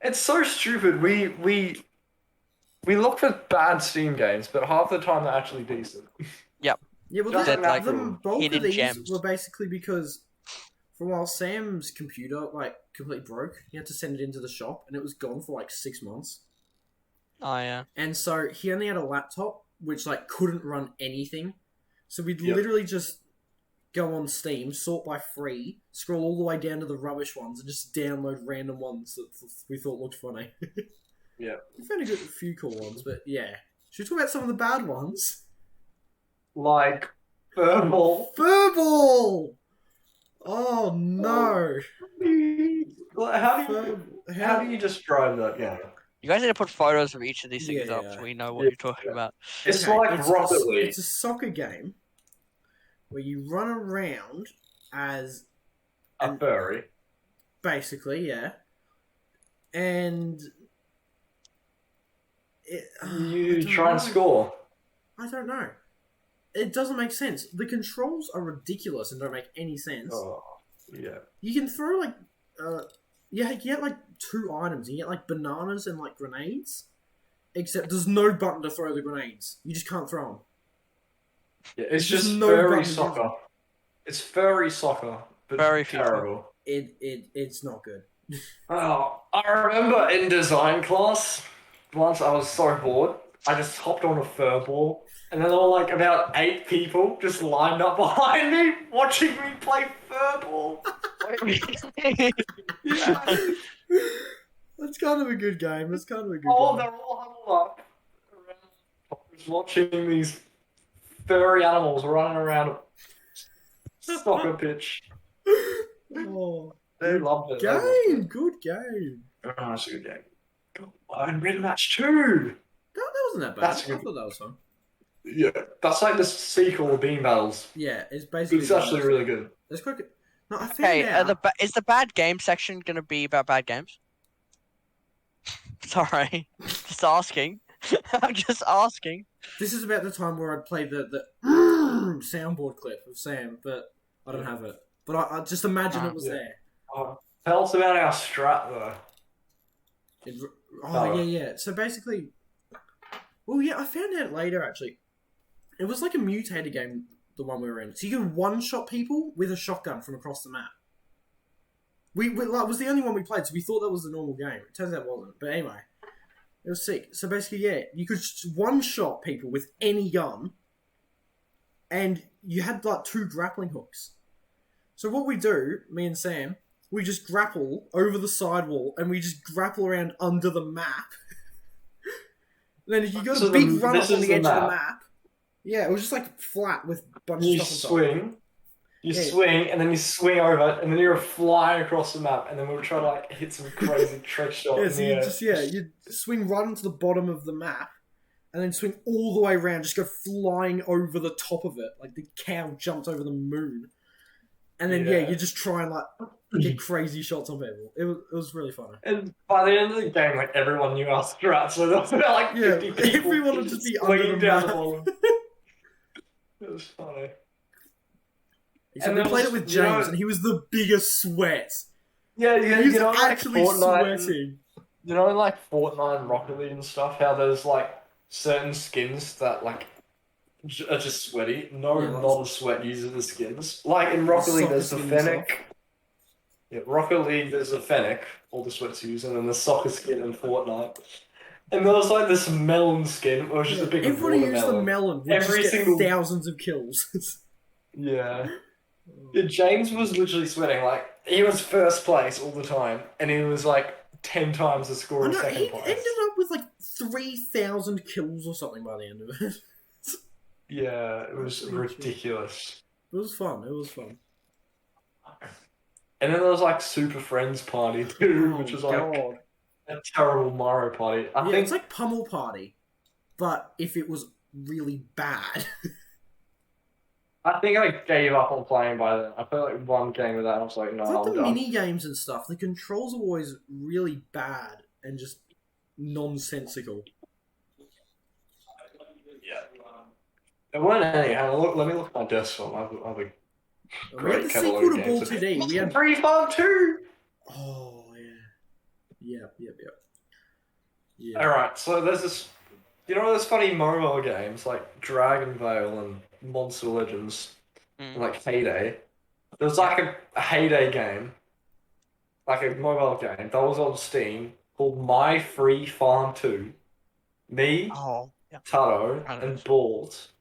Speaker 3: It's so stupid. We look for bad Steam games, but half the time they're actually decent.
Speaker 2: Yeah, well,
Speaker 3: Just
Speaker 2: the,
Speaker 3: like
Speaker 2: the bulk
Speaker 1: hidden
Speaker 2: of these
Speaker 1: gems.
Speaker 2: were basically because for a while Sam's computer like completely broke. He had to send it into the shop, and it was gone for like 6 months.
Speaker 1: Oh yeah.
Speaker 2: And so he only had a laptop which like couldn't run anything. So we'd
Speaker 3: Yep.
Speaker 2: literally just go on Steam, sort by free, scroll all the way down to the rubbish ones, and just download random ones that we thought looked funny.
Speaker 3: Yeah.
Speaker 2: We found a few cool ones, but yeah. Should we talk about some of the bad ones?
Speaker 3: Like Handball.
Speaker 2: Furball! Oh no!
Speaker 3: How do you describe that game?
Speaker 1: You guys need to put photos of each of these things up
Speaker 2: Yeah.
Speaker 1: so we know what
Speaker 3: Yeah.
Speaker 1: you're talking about.
Speaker 3: It's
Speaker 2: Okay,
Speaker 3: like Rocket League.
Speaker 2: It's a soccer game where you run around as
Speaker 3: A furry.
Speaker 2: basically, yeah, and
Speaker 3: You try and score.
Speaker 2: I don't know. It doesn't make sense. The controls are ridiculous and don't make any sense.
Speaker 3: Oh, yeah.
Speaker 2: You can throw like, you get like 2 items. You get like bananas and like grenades. Except there's no button to throw the grenades. You just can't throw them.
Speaker 3: Yeah, it's
Speaker 2: There's
Speaker 3: just
Speaker 2: no
Speaker 3: furry
Speaker 2: button.
Speaker 3: soccer. It's furry soccer, but
Speaker 1: Furry FIFA.
Speaker 3: terrible.
Speaker 2: It's not good.
Speaker 3: Oh, I remember in design class, once I was so bored, I just hopped on a fur ball, and then there were like about 8 people just lined up behind me, watching me play fur ball.
Speaker 2: That's kind of a good game. That's kind of a good
Speaker 3: Oh,
Speaker 2: game.
Speaker 3: they're all huddled up around, just watching these furry animals running around a soccer pitch.
Speaker 2: Oh,
Speaker 3: They loved it.
Speaker 2: good game.
Speaker 3: Oh, that's a good game. And Red Match 2!
Speaker 2: That wasn't that bad.
Speaker 3: That's
Speaker 2: I
Speaker 3: good.
Speaker 2: thought that was fun.
Speaker 3: Yeah, that's like the sequel of Bean Battles.
Speaker 2: Yeah, it's basically.
Speaker 3: It's actually really good.
Speaker 2: It's quite good. No, I found
Speaker 1: Okay,
Speaker 2: out.
Speaker 1: is the bad game section gonna be about bad games? Sorry, just asking. I'm just asking.
Speaker 2: This is about the time where I'd play the soundboard clip of Sam, but I don't have it. But I just imagine it was
Speaker 3: Yeah.
Speaker 2: there.
Speaker 3: Tell us about our strat though.
Speaker 2: Yeah. So basically, well, yeah, I found out later actually. It was like a mutated game, the one we were in. So you can one-shot people with a shotgun from across the map. We like, it was the only one we played, so we thought that was the normal game. It turns out it wasn't. But anyway, it was sick. So basically, yeah, you could one-shot people with any gun, and you had like 2 grappling hooks. So what we do, me and Sam, we just grapple over the sidewall, and we just grapple around under the map. And then if you got
Speaker 3: So
Speaker 2: a big
Speaker 3: the-
Speaker 2: run up
Speaker 3: this
Speaker 2: on
Speaker 3: is
Speaker 2: the
Speaker 3: the
Speaker 2: edge of the
Speaker 3: map.
Speaker 2: map, yeah, it was just like flat with a bunch
Speaker 3: You
Speaker 2: of stuff on top.
Speaker 3: swing, swing, and then you swing over, and then you're flying across the map, and then we'll try to like hit some crazy trick shot.
Speaker 2: Yeah,
Speaker 3: in
Speaker 2: so
Speaker 3: the
Speaker 2: you
Speaker 3: air.
Speaker 2: just you swing right into the bottom of the map, and then swing all the way around, just go flying over the top of it, like the cow jumped over the moon. And then you just try and like get crazy shots on people. It was really funny.
Speaker 3: And by the end of the game, like everyone knew our strats, so there was about like 50 people.
Speaker 2: Everyone would just be under the
Speaker 3: down
Speaker 2: map.
Speaker 3: the bottom. It was funny.
Speaker 2: So we played it with James, and he was the biggest sweat.
Speaker 3: Yeah,
Speaker 2: he was
Speaker 3: like
Speaker 2: actually
Speaker 3: Fortnite
Speaker 2: sweating.
Speaker 3: You know, in like Fortnite and Rocket League and stuff, how there's like certain skins that like are just sweaty. No non-sweat uses the skins. Like in Rocket League, there's the Fennec. Yeah, Rocket League, there's the Fennec, all the sweats use, and then the soccer skin in Fortnite. And there was like this melon skin, which is a big
Speaker 2: Everybody used the melon, which
Speaker 3: Every
Speaker 2: just get
Speaker 3: single
Speaker 2: thousands of kills.
Speaker 3: Yeah. James was literally sweating. Like, he was first place all the time, and he was like 10 times the score of second place.
Speaker 2: He ended up with like 3,000 kills or something by the end of it.
Speaker 3: Yeah, it was ridiculous.
Speaker 2: It was fun.
Speaker 3: And then there was like Super Friends Party too, which was like a terrible Mario Party. I think
Speaker 2: it's like Pummel Party, but if it was really bad.
Speaker 3: I think I gave up on playing by then. I played like one game with that and I was like, no,
Speaker 2: Like
Speaker 3: I'm
Speaker 2: the
Speaker 3: done.
Speaker 2: mini games and stuff, the controls are always really bad and just nonsensical.
Speaker 3: Yeah. There weren't any. Let me look at my desktop. I have a
Speaker 2: We had the sequel to Ball 2D. We had
Speaker 3: Free Farm 2!
Speaker 2: Oh, yeah. Yeah.
Speaker 3: Alright, so there's this... You know those funny mobile games like Dragon Veil and Monster Legends, like Heyday? There was like a Heyday game, like a mobile game, that was on Steam, called My Free Farm 2. Me, Taro, and Balls.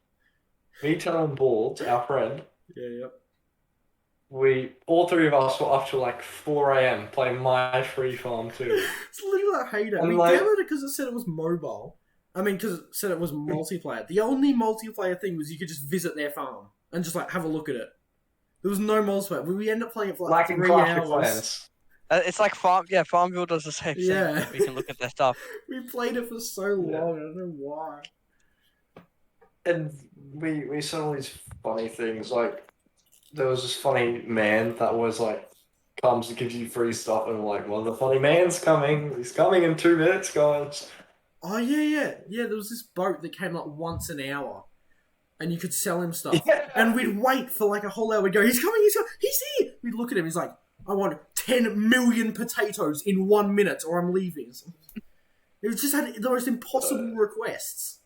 Speaker 3: Me, Taro, and Balls, our friend.
Speaker 2: Yeah.
Speaker 3: All three of us were up till like 4 a.m. playing My Free Farm 2.
Speaker 2: It's literally like Heyday.
Speaker 3: And
Speaker 2: we
Speaker 3: like,
Speaker 2: downloaded it because it said it was mobile. I mean, because it said it was multiplayer. The only multiplayer thing was you could just visit their farm and just like have a look at it. There was no multiplayer. We ended up playing it for like 3 hours.
Speaker 1: It's like Farmville does the same thing.
Speaker 2: Yeah.
Speaker 1: We can look at their stuff.
Speaker 2: We played it for so long. I don't know why.
Speaker 3: And we saw all these funny things. Like, there was this funny man that was like, comes and gives you free stuff, and we're like, well, the funny man's coming. He's coming in 2 minutes, guys.
Speaker 2: Oh, yeah. There was this boat that came like once an hour, and you could sell him stuff.
Speaker 3: Yeah.
Speaker 2: And we'd wait for like a whole hour. We'd go, he's coming, he's here. We'd look at him, he's like, I want 10 million potatoes in 1 minute or I'm leaving. It was just had the most impossible requests.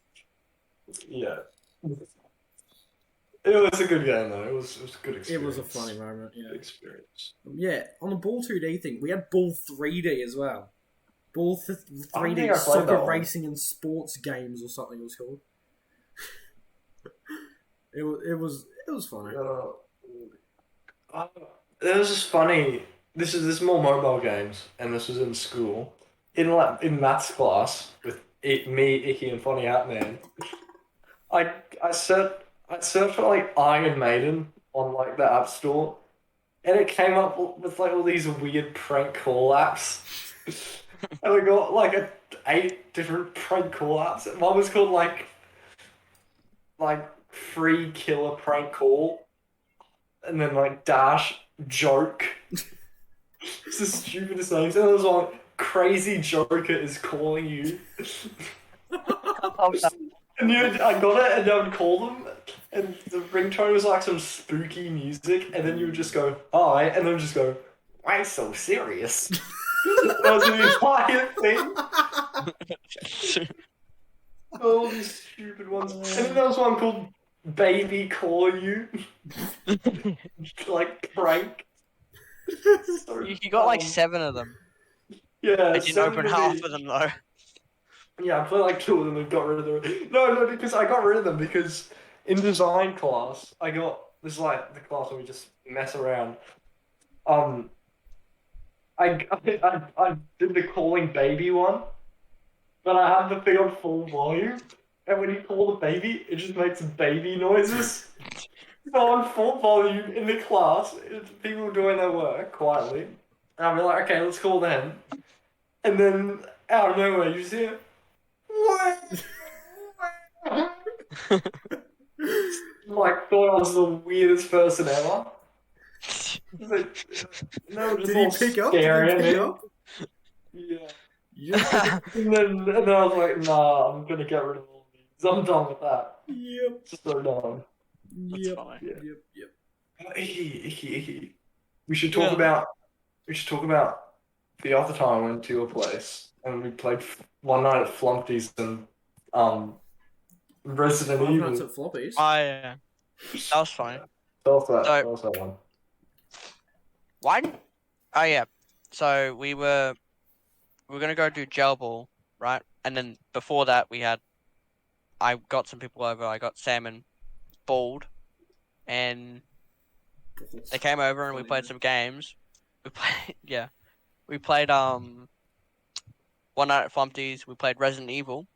Speaker 3: Yeah. It was a good game, though. It was a good experience.
Speaker 2: It was a funny moment, yeah.
Speaker 3: Experience.
Speaker 2: Yeah, on the Ball 2D thing, we had Ball 3D as well. Ball 3D
Speaker 3: think I played
Speaker 2: soccer
Speaker 3: that one.
Speaker 2: racing and sports games or something it was called. it was funny.
Speaker 3: It was just funny. This is more mobile games, and this was in school. In maths class with me, Icky, and Funny Hat Man. I searched for like Iron Maiden on like the App Store, and it came up with like all these weird prank call apps. And I got like 8 different prank call apps. One was called like free killer prank call, and then like dash joke. It's the stupidest names. And there was one, crazy Joker is calling you. And I got it, and I would call them, and the ringtone was like some spooky music, and then you would just go, hi, and then just go, why so serious? That was the entire thing. All these stupid ones. And then there was one called Baby Call You. Like, prank. So
Speaker 1: You got like 7 of them.
Speaker 3: Yeah,
Speaker 1: You didn't open half of them though.
Speaker 3: Yeah, I played like 2 of them and got rid of them. No, because I got rid of them because in design class, this is like the class where we just mess around. I did the calling baby one, but I had the thing on full volume, and when you call the baby, it just makes baby noises. So on full volume in the class, people were doing their work quietly, and I'd be like, okay, let's call them. And then out of nowhere, you just hear, what? Like, thought I was the weirdest person ever. Like, no, just
Speaker 2: Did he
Speaker 3: all
Speaker 2: pick up?
Speaker 3: scary
Speaker 2: Did
Speaker 3: at
Speaker 2: he pick
Speaker 3: me.
Speaker 2: up?
Speaker 3: Yeah.
Speaker 2: Yep.
Speaker 3: And then I was like, nah, I'm gonna get rid of all these. I'm done with that.
Speaker 2: Yep.
Speaker 3: So done.
Speaker 2: Yep.
Speaker 1: funny.
Speaker 2: Yep. Yep.
Speaker 3: Icky. We should talk
Speaker 1: Yeah.
Speaker 3: about. We should talk about the other time I went to your place and we played one night at Flumpty's and Resident
Speaker 2: Five Nights
Speaker 3: Evil.
Speaker 2: at Floppies.
Speaker 1: Yeah. That was funny.
Speaker 3: Tell us that.
Speaker 1: So-
Speaker 3: Tell us that one.
Speaker 1: Why? Oh yeah. So we were gonna go do gel ball, right? And then before that, I got some people over. I got Sam and Bald, and they came over and we played some games. We played We played one night at Flumpty's. We played Resident Evil,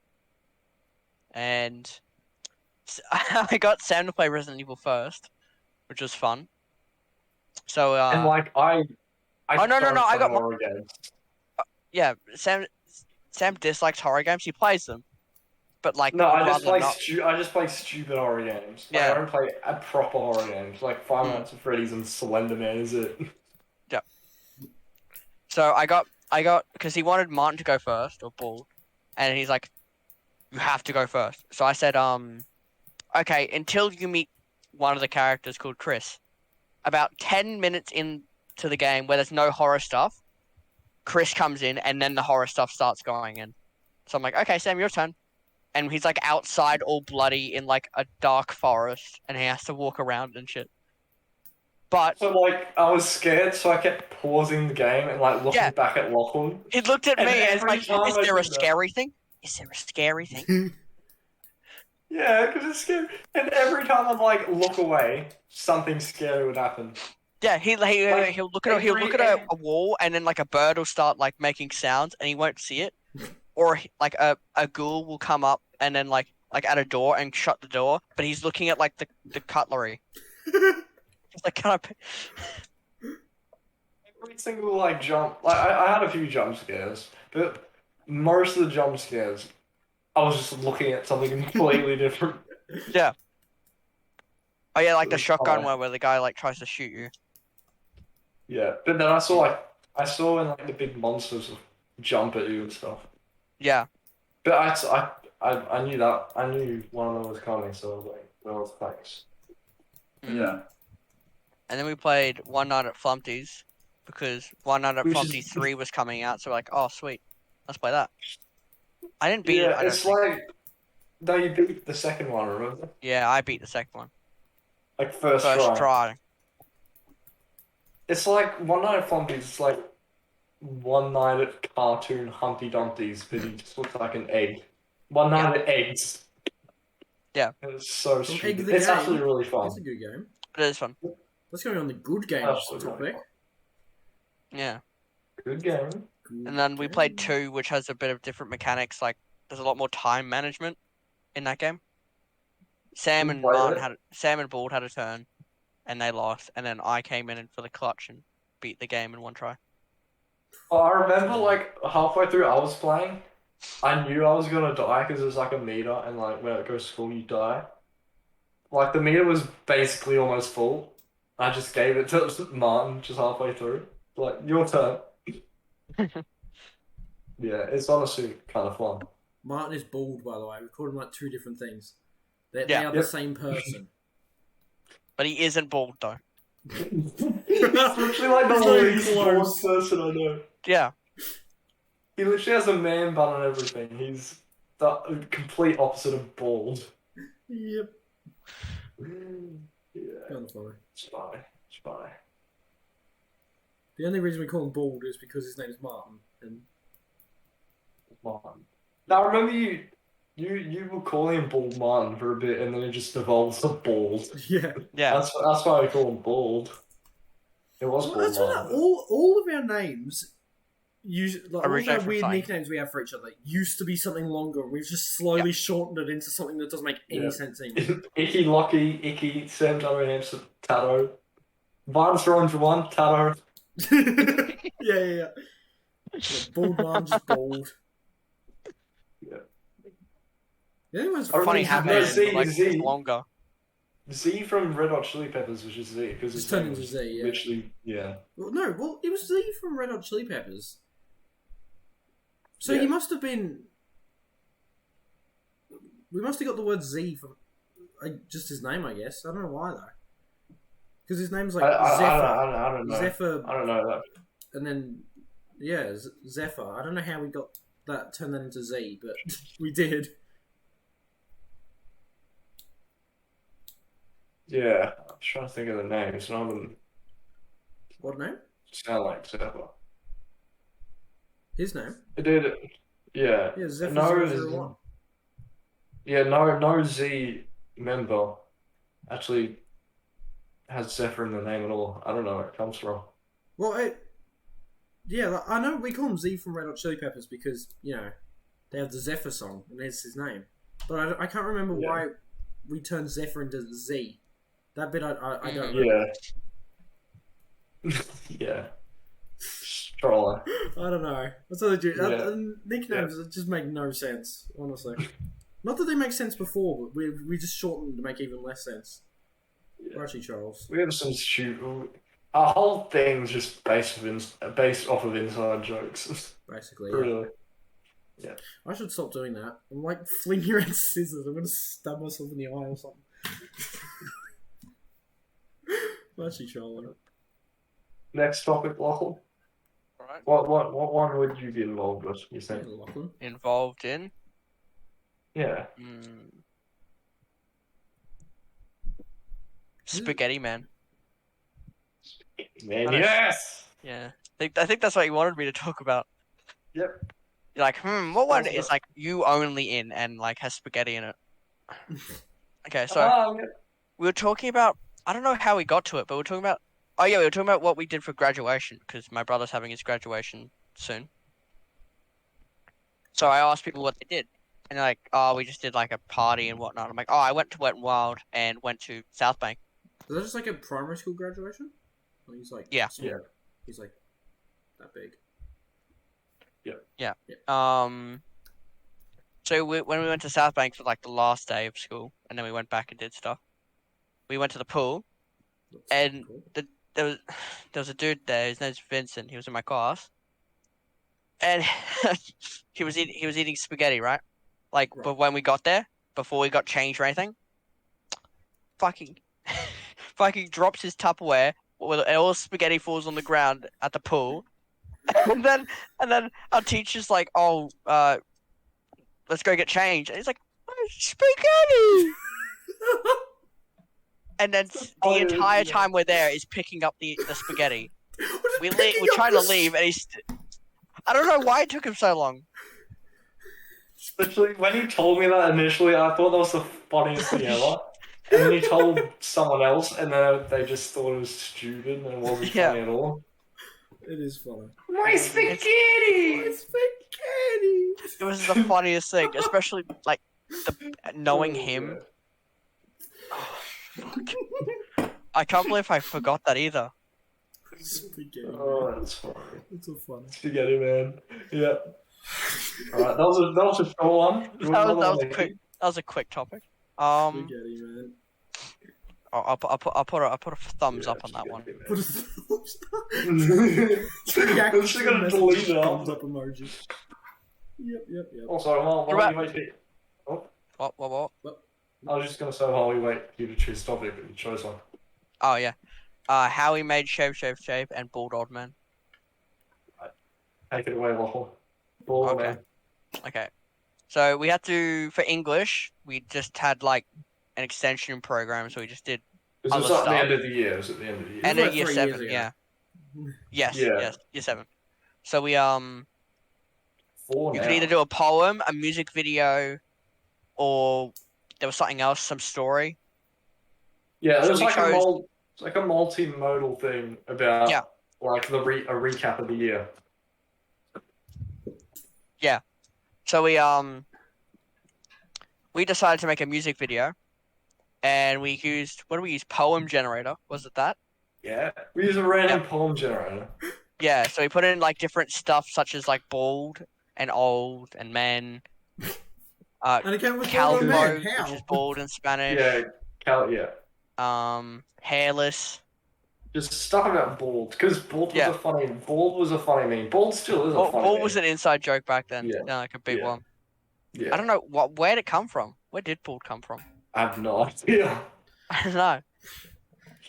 Speaker 1: and I got Sam to play Resident Evil first, which was fun. So
Speaker 3: And like I
Speaker 1: Oh, no,
Speaker 3: don't
Speaker 1: I
Speaker 3: play
Speaker 1: got
Speaker 3: horror games.
Speaker 1: yeah, Sam dislikes horror games. He plays them, but like
Speaker 3: No, I just
Speaker 1: rather
Speaker 3: play
Speaker 1: not.
Speaker 3: I just play stupid horror games. Like,
Speaker 1: Yeah.
Speaker 3: I don't play proper horror games. Like Five
Speaker 1: Hmm.
Speaker 3: Nights at Freddy's and Slender Man is it?
Speaker 1: So I got because he wanted Martin to go first or Bald, and he's like, "You have to go first." So I said, okay, until you meet one of the characters called Chris. About 10 minutes into the game where there's no horror stuff, Chris comes in and then the horror stuff starts going in. So I'm like, okay, Sam, your turn. And he's like outside all bloody in like a dark forest and he has to walk around and shit. But
Speaker 3: So like I was scared, so I kept pausing the game and like looking
Speaker 1: Yeah.
Speaker 3: back at Lachlan.
Speaker 1: he looked at
Speaker 3: And
Speaker 1: me and it's
Speaker 3: every
Speaker 1: like,
Speaker 3: time
Speaker 1: is
Speaker 3: I
Speaker 1: there a
Speaker 3: did that-
Speaker 1: scary thing? Is there a scary thing?
Speaker 3: Yeah, because it's scary. And every time I'd like look away, something scary would happen.
Speaker 1: Yeah, he'll look at
Speaker 3: every-
Speaker 1: a wall and then like a bird will start like making sounds and he won't see it, or like a ghoul will come up and then like at a door and shut the door, but he's looking at like the cutlery. He's like, can I?
Speaker 3: Every single like jump, like I had a few jump scares, but most of the jump scares, I was just looking at something completely different.
Speaker 1: Yeah. Oh yeah, like
Speaker 3: It
Speaker 1: the
Speaker 3: was
Speaker 1: shotgun
Speaker 3: fine.
Speaker 1: one where the guy like tries to shoot you.
Speaker 3: Yeah, but then I saw when like the big monsters would jump at you and stuff.
Speaker 1: Yeah.
Speaker 3: But I knew that I knew one of them was coming, so I was like, well, thanks.
Speaker 1: Mm.
Speaker 3: Yeah.
Speaker 1: And then we played One Night at Flumpty's because One Night at
Speaker 3: Which is-
Speaker 1: Flumpty's 3 was coming out, so we're like, oh sweet, let's play that. I didn't beat it.
Speaker 3: Yeah,
Speaker 1: I don't
Speaker 3: it's
Speaker 1: think.
Speaker 3: like no, you beat the second one, remember?
Speaker 1: Yeah, I beat the second one.
Speaker 3: Like first
Speaker 1: First
Speaker 3: try.
Speaker 1: try.
Speaker 3: It's like One Night at Flumpty's. It's like One Night at Cartoon Humpty Dumpty's, but he just looks like an egg. One Night at Eggs.
Speaker 1: Yeah.
Speaker 3: It's so
Speaker 2: Egg
Speaker 3: stupid.
Speaker 2: the
Speaker 3: It's
Speaker 2: game.
Speaker 3: actually really fun.
Speaker 2: That's a good game.
Speaker 1: It is fun.
Speaker 2: Let's go on the good games
Speaker 3: Absolutely
Speaker 2: topic.
Speaker 3: fun.
Speaker 1: Yeah.
Speaker 3: Good game.
Speaker 2: Good
Speaker 1: And then we played
Speaker 2: game.
Speaker 1: 2, which has a bit of different mechanics. Like there's a lot more time management in that game. Sam
Speaker 3: Who
Speaker 1: and
Speaker 3: played it?
Speaker 1: Sam and Bald had a turn, and they lost. And then I came in for the clutch and beat the game in one try.
Speaker 3: Oh, I remember like halfway through I was playing, I knew I was gonna die because there's like a meter and like when it goes full you die. Like the meter was basically almost full. I just gave it to Martin just halfway through. Like, your turn. Yeah, it's honestly kind of fun.
Speaker 2: Martin is bald, by the way. We called him like two different things. They
Speaker 1: Yeah.
Speaker 2: are the
Speaker 3: Yep.
Speaker 2: same person.
Speaker 1: But he isn't bald though.
Speaker 3: He's literally like the
Speaker 2: It's not even
Speaker 3: least
Speaker 2: close.
Speaker 3: bald person I know.
Speaker 1: Yeah.
Speaker 3: He literally has a man bun and everything. He's the complete opposite of bald.
Speaker 2: Yep.
Speaker 3: Yeah,
Speaker 2: Kind of funny.
Speaker 3: it's fine. It's fine.
Speaker 2: The only reason we call him bald is because his name is Martin. And
Speaker 3: Martin. Now remember you were calling him Bald Martin for a bit, and then it just evolved to Bald.
Speaker 2: yeah.
Speaker 1: Yeah.
Speaker 3: That's why we call him Bald. It was
Speaker 2: Well,
Speaker 3: Bald
Speaker 2: that's what
Speaker 3: Martin.
Speaker 2: all of our names like, all of
Speaker 1: Originate
Speaker 2: our
Speaker 1: from
Speaker 2: weird
Speaker 1: something.
Speaker 2: nicknames we have for each other used to be something longer, and we've just slowly shortened it into something that doesn't make any
Speaker 3: Yeah.
Speaker 2: sense anymore.
Speaker 3: Icky, Lucky, Icky, Sam Hamster, Tato. Martin's Orange 1, Tato.
Speaker 2: yeah. Bald man, just bald.
Speaker 3: Yeah.
Speaker 2: Yeah, it was
Speaker 1: Funny how
Speaker 3: No,
Speaker 1: many
Speaker 3: Z,
Speaker 1: like
Speaker 3: Z.
Speaker 1: longer.
Speaker 3: Z from Red Hot Chili Peppers was just Z because
Speaker 2: Just
Speaker 3: his
Speaker 2: turned
Speaker 3: name
Speaker 2: into
Speaker 3: was
Speaker 2: Z, yeah.
Speaker 3: literally
Speaker 2: Well, it was Z from Red Hot Chili Peppers. So
Speaker 3: Yeah.
Speaker 2: he must have been. We must have got the word Z from just his name, I guess. I don't know why though. Because his name's like Zephyr.
Speaker 3: I don't know.
Speaker 2: Zephyr,
Speaker 3: I don't know that.
Speaker 2: and then Zephyr. I don't know how we got that turned that into Z, but we did.
Speaker 3: Yeah, I'm trying to think of the names. None of them
Speaker 2: What name?
Speaker 3: sound like Zephyr.
Speaker 2: His name?
Speaker 3: It did. Yeah.
Speaker 2: Yeah, Zephyr
Speaker 3: No,
Speaker 2: 001.
Speaker 3: yeah, no Z member actually has Zephyr in the name at all. I don't know where it comes from.
Speaker 2: Well, I know we call him Z from Red Hot Chili Peppers because, they have the Zephyr song, and it's his name. But I can't remember why we turned Zephyr into Z. That bit I don't remember.
Speaker 3: Yeah. Yeah. Stroller.
Speaker 2: I don't know. That's what they do.
Speaker 3: Yeah.
Speaker 2: Nicknames just make no sense, honestly. Not that they make sense before, but we just shortened them to make even less sense.
Speaker 3: Yeah.
Speaker 2: We're actually Charles.
Speaker 3: We have some stupid. Our whole thing's just based off of inside jokes.
Speaker 2: Basically, yeah.
Speaker 3: Really. Yeah.
Speaker 2: I should stop doing that. I'm like flinging around scissors. I'm gonna stab myself in the eye or something. I'm actually trolling.
Speaker 3: Next topic, Lachlan.
Speaker 1: Alright.
Speaker 3: What one would you be involved with? You think?
Speaker 2: Yeah, Lachlan.
Speaker 1: Involved in.
Speaker 3: Yeah.
Speaker 1: Spaghetti Man.
Speaker 3: Man,
Speaker 1: I don't-
Speaker 3: yes.
Speaker 1: Yeah. I think that's what you wanted me to talk about.
Speaker 3: Yep.
Speaker 1: You're like, what one
Speaker 3: That's
Speaker 1: is like you only in and like has spaghetti in it? Okay, so
Speaker 3: Yeah.
Speaker 1: we were talking about. I don't know how we got to it, but we were talking about. Oh yeah, we were talking about what we did for graduation because my brother's having his graduation soon. So I asked people what they did, and they're like, "Oh, we just did like a party and whatnot." I'm like, "Oh, I went to Wet and Wild and went to South Bank."
Speaker 2: Is that just like a primary school graduation? Or he's like
Speaker 1: Yeah.
Speaker 2: small.
Speaker 3: Yeah.
Speaker 2: He's like that big.
Speaker 1: So when we went to South Bank for like the last day of school, and then we went back and did stuff. We went to the pool,
Speaker 2: That's
Speaker 1: and
Speaker 2: cool.
Speaker 1: there was a dude there. His name's Vincent. He was in my class, and he was eating spaghetti, right? Like,
Speaker 2: Right.
Speaker 1: but when we got there, before we got changed or anything, fucking drops his Tupperware, and all the spaghetti falls on the ground at the pool, and then our teacher's like, "Oh, let's go get changed," and he's like, "Oh, spaghetti." And then the entire time we're there is picking up the spaghetti. We're trying to leave, and I don't know why it took him so long.
Speaker 3: Especially when he told me that initially, I thought that was the funniest thing ever. And then he told someone else, and then they just thought it was stupid and it wasn't funny at all.
Speaker 2: It is funny.
Speaker 3: My spaghetti!
Speaker 2: My spaghetti!
Speaker 1: It was the funniest thing, especially like knowing him. I can't believe I forgot that either.
Speaker 2: Spaghetti.
Speaker 3: Oh, that's funny.
Speaker 2: It's so funny.
Speaker 3: Spaghetti man. Yeah. Alright, that was a short one.
Speaker 1: That was a quick topic.
Speaker 2: Spaghetti, man.
Speaker 1: I'll put a thumbs up on that one.
Speaker 2: Put a thumbs up.
Speaker 3: I'm just gonna delete it
Speaker 2: thumbs
Speaker 3: out.
Speaker 2: up emoji. Yep.
Speaker 3: Also, while you wait,
Speaker 1: What?
Speaker 3: I was just gonna say while we wait for you to choose topic, but you chose one.
Speaker 1: Oh yeah. How he made Shave, and Bald Old Man.
Speaker 3: Take it away, Waffle. Ball,
Speaker 1: Okay.
Speaker 3: man.
Speaker 1: Okay. So we had to, for English, we just had like an extension program, so we just did
Speaker 3: Is
Speaker 1: Other
Speaker 3: this at the
Speaker 1: stuff.
Speaker 3: end of the year? Is it the end of the year?
Speaker 1: end
Speaker 2: like
Speaker 1: of year
Speaker 2: 3 years
Speaker 1: 7,
Speaker 2: ago.
Speaker 1: yeah. Yes,
Speaker 3: Yeah.
Speaker 1: year 7. So we
Speaker 3: Four
Speaker 1: you
Speaker 3: now.
Speaker 1: could either do a poem, a music video, or there was something else, some story.
Speaker 3: Yeah,
Speaker 1: So
Speaker 3: it was
Speaker 1: we
Speaker 3: like
Speaker 1: chose-
Speaker 3: it's like a multimodal thing about
Speaker 1: Yeah.
Speaker 3: like a recap of the year.
Speaker 1: So we decided to make a music video, and we used Poem generator. Was it that?
Speaker 3: Yeah, we use a random poem generator.
Speaker 1: Yeah. So we put in like different stuff such as like bald and old and men.
Speaker 2: And it came with Calvo,
Speaker 1: Calvo,
Speaker 2: man. How?
Speaker 1: which is bald in Spanish.
Speaker 3: Yeah.
Speaker 1: Hairless.
Speaker 3: Just stuff about bald, because bald was a funny meme. Bald still is a funny
Speaker 1: Bald
Speaker 3: meme.
Speaker 1: was an inside joke back then.
Speaker 3: Yeah.
Speaker 1: Yeah, like a big one.
Speaker 3: Yeah.
Speaker 1: I don't know where did it come from. Where did bald come from?
Speaker 3: I have no idea.
Speaker 1: I don't know.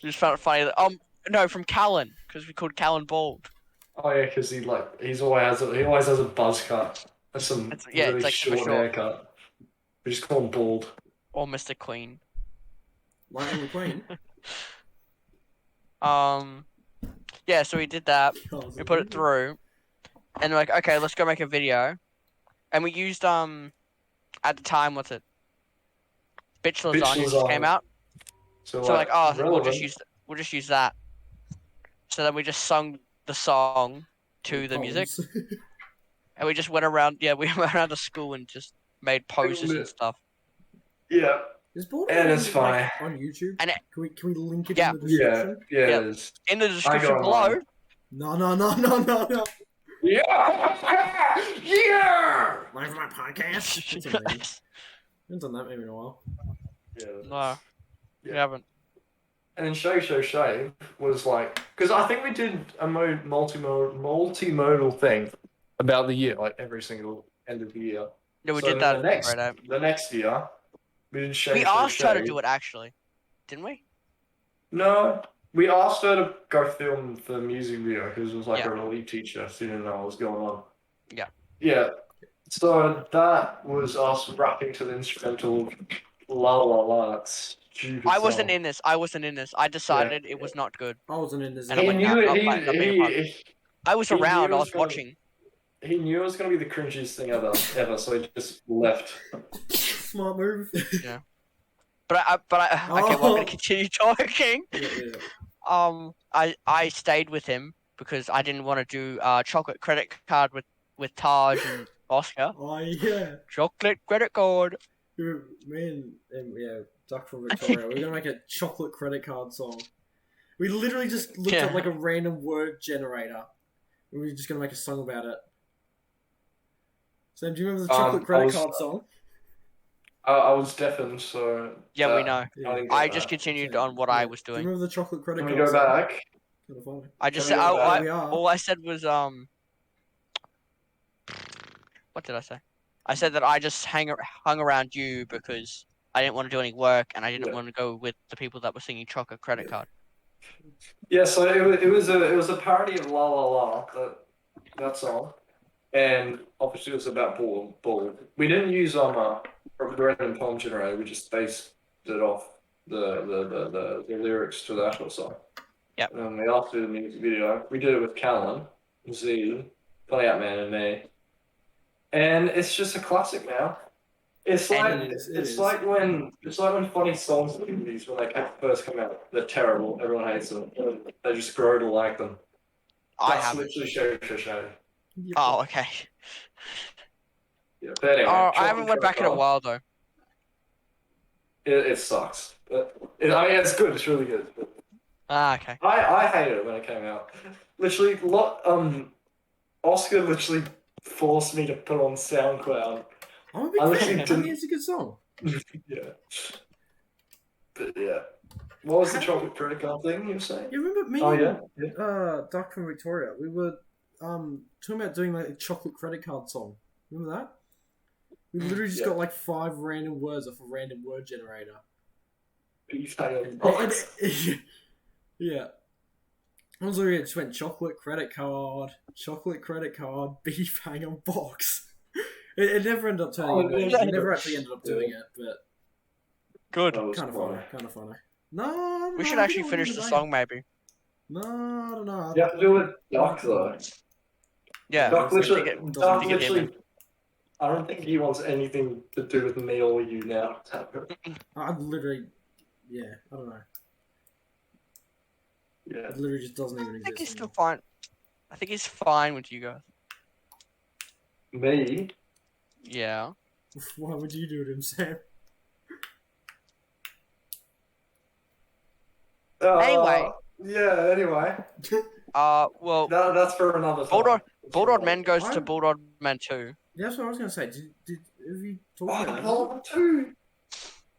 Speaker 1: Just found it funny that no, from Callan, because we called Callan bald.
Speaker 3: Oh yeah, because he always has a buzz cut and some really
Speaker 1: it's like super
Speaker 3: short
Speaker 1: short.
Speaker 3: haircut. We just call him bald.
Speaker 1: Or Mr. Queen.
Speaker 2: Lightning McQueen.
Speaker 1: Yeah, so we did that. We put it through, and we're like, okay, let's go make a video, and we used at the time, what's it? Bitch Lasagna just came out. So like, we'll just use that. So then we just sung the song to the music, and we just went around. Yeah, we went around the school and just made poses and stuff.
Speaker 3: Yeah.
Speaker 2: And
Speaker 3: it's funny.
Speaker 2: On YouTube.
Speaker 1: And
Speaker 2: can we link it in the description?
Speaker 3: Yeah, it is.
Speaker 1: In the description below.
Speaker 2: No.
Speaker 3: Yeah.
Speaker 2: Live for my podcast. I haven't done that maybe in a while.
Speaker 3: Yeah.
Speaker 1: No, we haven't.
Speaker 3: And then Shave was like, because I think we did a multimodal thing about the year, like every single end of the year.
Speaker 1: Yeah, we did that.
Speaker 3: The next year, we did Shave.
Speaker 1: We asked her to do it actually, didn't we?
Speaker 3: No, we asked her to go film the music video because it was like a relief teacher, so she didn't know what was going on.
Speaker 1: Yeah.
Speaker 3: Yeah. So that was us rapping to the instrumental La La La. That's stupid.
Speaker 1: I wasn't in this. I decided it was not good.
Speaker 2: I wasn't in this.
Speaker 1: And I'm I was around. I was watching.
Speaker 3: He knew it was going to be the cringiest thing ever, so he just left.
Speaker 2: Smart move.
Speaker 1: Yeah. But I okay, well, I'm gonna continue talking.
Speaker 2: Yeah.
Speaker 1: I stayed with him because I didn't want to do chocolate credit card with Taj and Oscar.
Speaker 2: Oh yeah.
Speaker 1: Chocolate credit card.
Speaker 2: Me and Duck from Victoria, we're gonna make a chocolate credit card song. We literally just looked up like a random word generator, and we're just gonna make a song about it. Sam, do you remember the chocolate credit card song?
Speaker 3: I was deafened, so...
Speaker 1: Yeah, we know.
Speaker 3: Yeah.
Speaker 1: I just continued on what I was doing.
Speaker 2: Do you remember the chocolate credit
Speaker 3: Can
Speaker 2: card
Speaker 3: we go
Speaker 2: song?
Speaker 3: back?
Speaker 2: Kind of funny.
Speaker 1: I just said... all I said was... What did I say? I said that I just hung around you because I didn't want to do any work and I didn't want to go with the people that were singing chocolate credit card.
Speaker 3: Yeah, so it was a parody of La La La, that song. And obviously it was about ball. We didn't use a random poem generator. We just based it off the lyrics to the actual song.
Speaker 1: Yeah.
Speaker 3: And then we also did the music video. We did it with Callan, Z, Funny Out Man, and me. And it's just a classic now. It's like when funny songs in movies when they first come out, they're terrible. Everyone hates them. They just grow to like them. That's literally show.
Speaker 1: Oh, okay.
Speaker 3: Yeah, but anyway,
Speaker 1: I haven't went back in a while though.
Speaker 3: It sucks. But I mean, it's good. It's really good. But
Speaker 1: okay.
Speaker 3: I hated it when it came out. Literally, Oscar literally forced me to put on SoundCloud.
Speaker 2: I'm a big fan. I think it's a good song.
Speaker 3: Yeah. But yeah. What was the chocolate credit card thing you were saying?
Speaker 2: You remember me?
Speaker 3: Oh yeah.
Speaker 2: Duck from Victoria. We were talking about doing like a chocolate credit card song. Remember that? We literally just got like 5 random words off a random word generator. Yeah. I was literally just went chocolate credit card, beef hanger box. It never ended up turning into it. We never actually ended up doing it, but
Speaker 1: good.
Speaker 2: Kind of funny. No,
Speaker 1: we should actually finish the song, maybe.
Speaker 2: No, I don't know.
Speaker 3: You have to do it with Doc though.
Speaker 1: Yeah.
Speaker 3: Doc literally. I don't think he wants anything to do with me or you now.
Speaker 2: I'm literally, I don't know.
Speaker 3: Yeah.
Speaker 2: It literally just doesn't even exist.
Speaker 1: I think he's still fine. I think he's fine with you guys.
Speaker 3: Me?
Speaker 1: Yeah.
Speaker 2: Why would you do it, Sam?
Speaker 1: Anyway.
Speaker 3: Yeah. Anyway.
Speaker 1: Well.
Speaker 3: That's for another time.
Speaker 1: Bulldog Man goes to Bulldog Man 2.
Speaker 2: Yeah, that's what I was gonna say. you talked about that?
Speaker 3: Portal 2.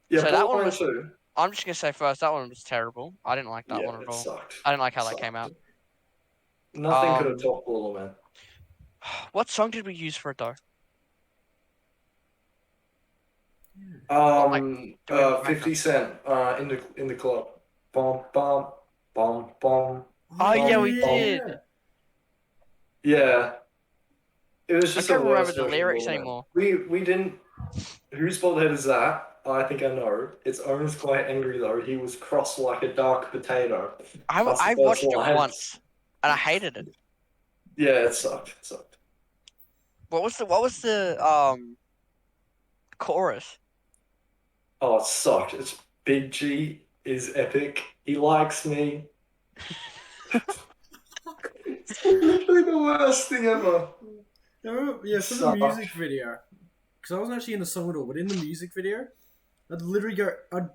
Speaker 3: Yeah,
Speaker 1: So that
Speaker 3: Portal
Speaker 1: one was-
Speaker 3: 2.
Speaker 1: I'm just gonna say first, that one was terrible. I didn't like that one at
Speaker 3: it
Speaker 1: all.
Speaker 3: sucked.
Speaker 1: I didn't like how that
Speaker 3: Sucked.
Speaker 1: came out.
Speaker 3: Nothing could have topped Portal, man.
Speaker 1: What song did we use for it though?
Speaker 3: 50 Cent, in the club. Bom, bom, bom, bom.
Speaker 1: Oh, yeah, we
Speaker 3: bom.
Speaker 1: did.
Speaker 3: Yeah. It was
Speaker 1: I
Speaker 3: just
Speaker 1: can't
Speaker 3: a
Speaker 1: remember
Speaker 3: worse
Speaker 1: the
Speaker 3: version of
Speaker 1: lyrics
Speaker 3: Portal, man.
Speaker 1: anymore.
Speaker 3: We didn't. Whose bald head is that? I think I know. Its owner's quite angry though. He was crossed like a dark potato.
Speaker 1: I
Speaker 3: That's the first
Speaker 1: watched it
Speaker 3: line.
Speaker 1: once, and I hated it.
Speaker 3: Yeah, it sucked. It sucked.
Speaker 1: What was the chorus?
Speaker 3: Oh, it sucked. It's Big G is epic. He likes me. It's literally the worst thing ever.
Speaker 2: No, yeah, for the
Speaker 3: Sucked.
Speaker 2: music video, because I wasn't actually in the song at all, but in the music video, I'd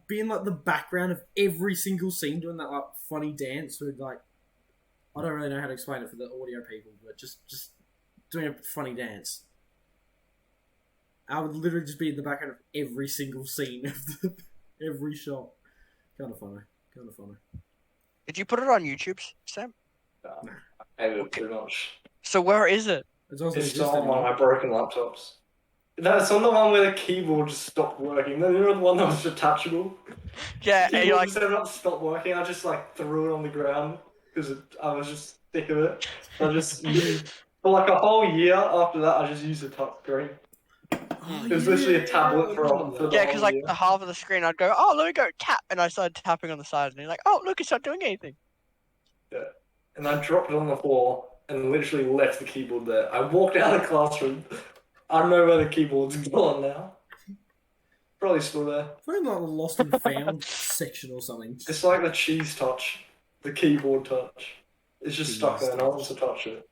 Speaker 2: be in like the background of every single scene doing that like funny dance with like, I don't really know how to explain it for the audio people, but just doing a funny dance. I would literally just be in the background of every single scene of every shot. Kind of funny.
Speaker 1: Did you put it on YouTube, Sam?
Speaker 3: Nah, I hated it too much.
Speaker 1: So where is it?
Speaker 2: It doesn't
Speaker 3: It's
Speaker 2: exist
Speaker 3: still on one of
Speaker 2: anymore.
Speaker 3: my broken laptops. No, it's on the one where the keyboard just stopped working. Then you know the one that was detachable?
Speaker 1: Yeah,
Speaker 3: The
Speaker 1: and
Speaker 3: keyboard
Speaker 1: you're like,
Speaker 3: just ended up stopped working. I just like threw it on the ground because I was just sick of it. I just used for like a whole year after that. I just used a touch screen.
Speaker 2: Oh,
Speaker 3: It was literally a tablet for the
Speaker 1: yeah, because like
Speaker 3: whole year.
Speaker 1: the half of the screen, I'd go, oh, let me go tap, and I started tapping on the side, and you're like, oh, look, it's not doing anything.
Speaker 3: And I dropped it on the floor and literally left the keyboard there. I walked out of the classroom. I don't know where the keyboard's gone now. Probably still there.
Speaker 2: Probably like the lost and found section or something.
Speaker 3: It's like the cheese touch, the keyboard touch. It's just
Speaker 2: Cheese
Speaker 3: stuck there. No one wants
Speaker 2: touch.
Speaker 3: to touch it.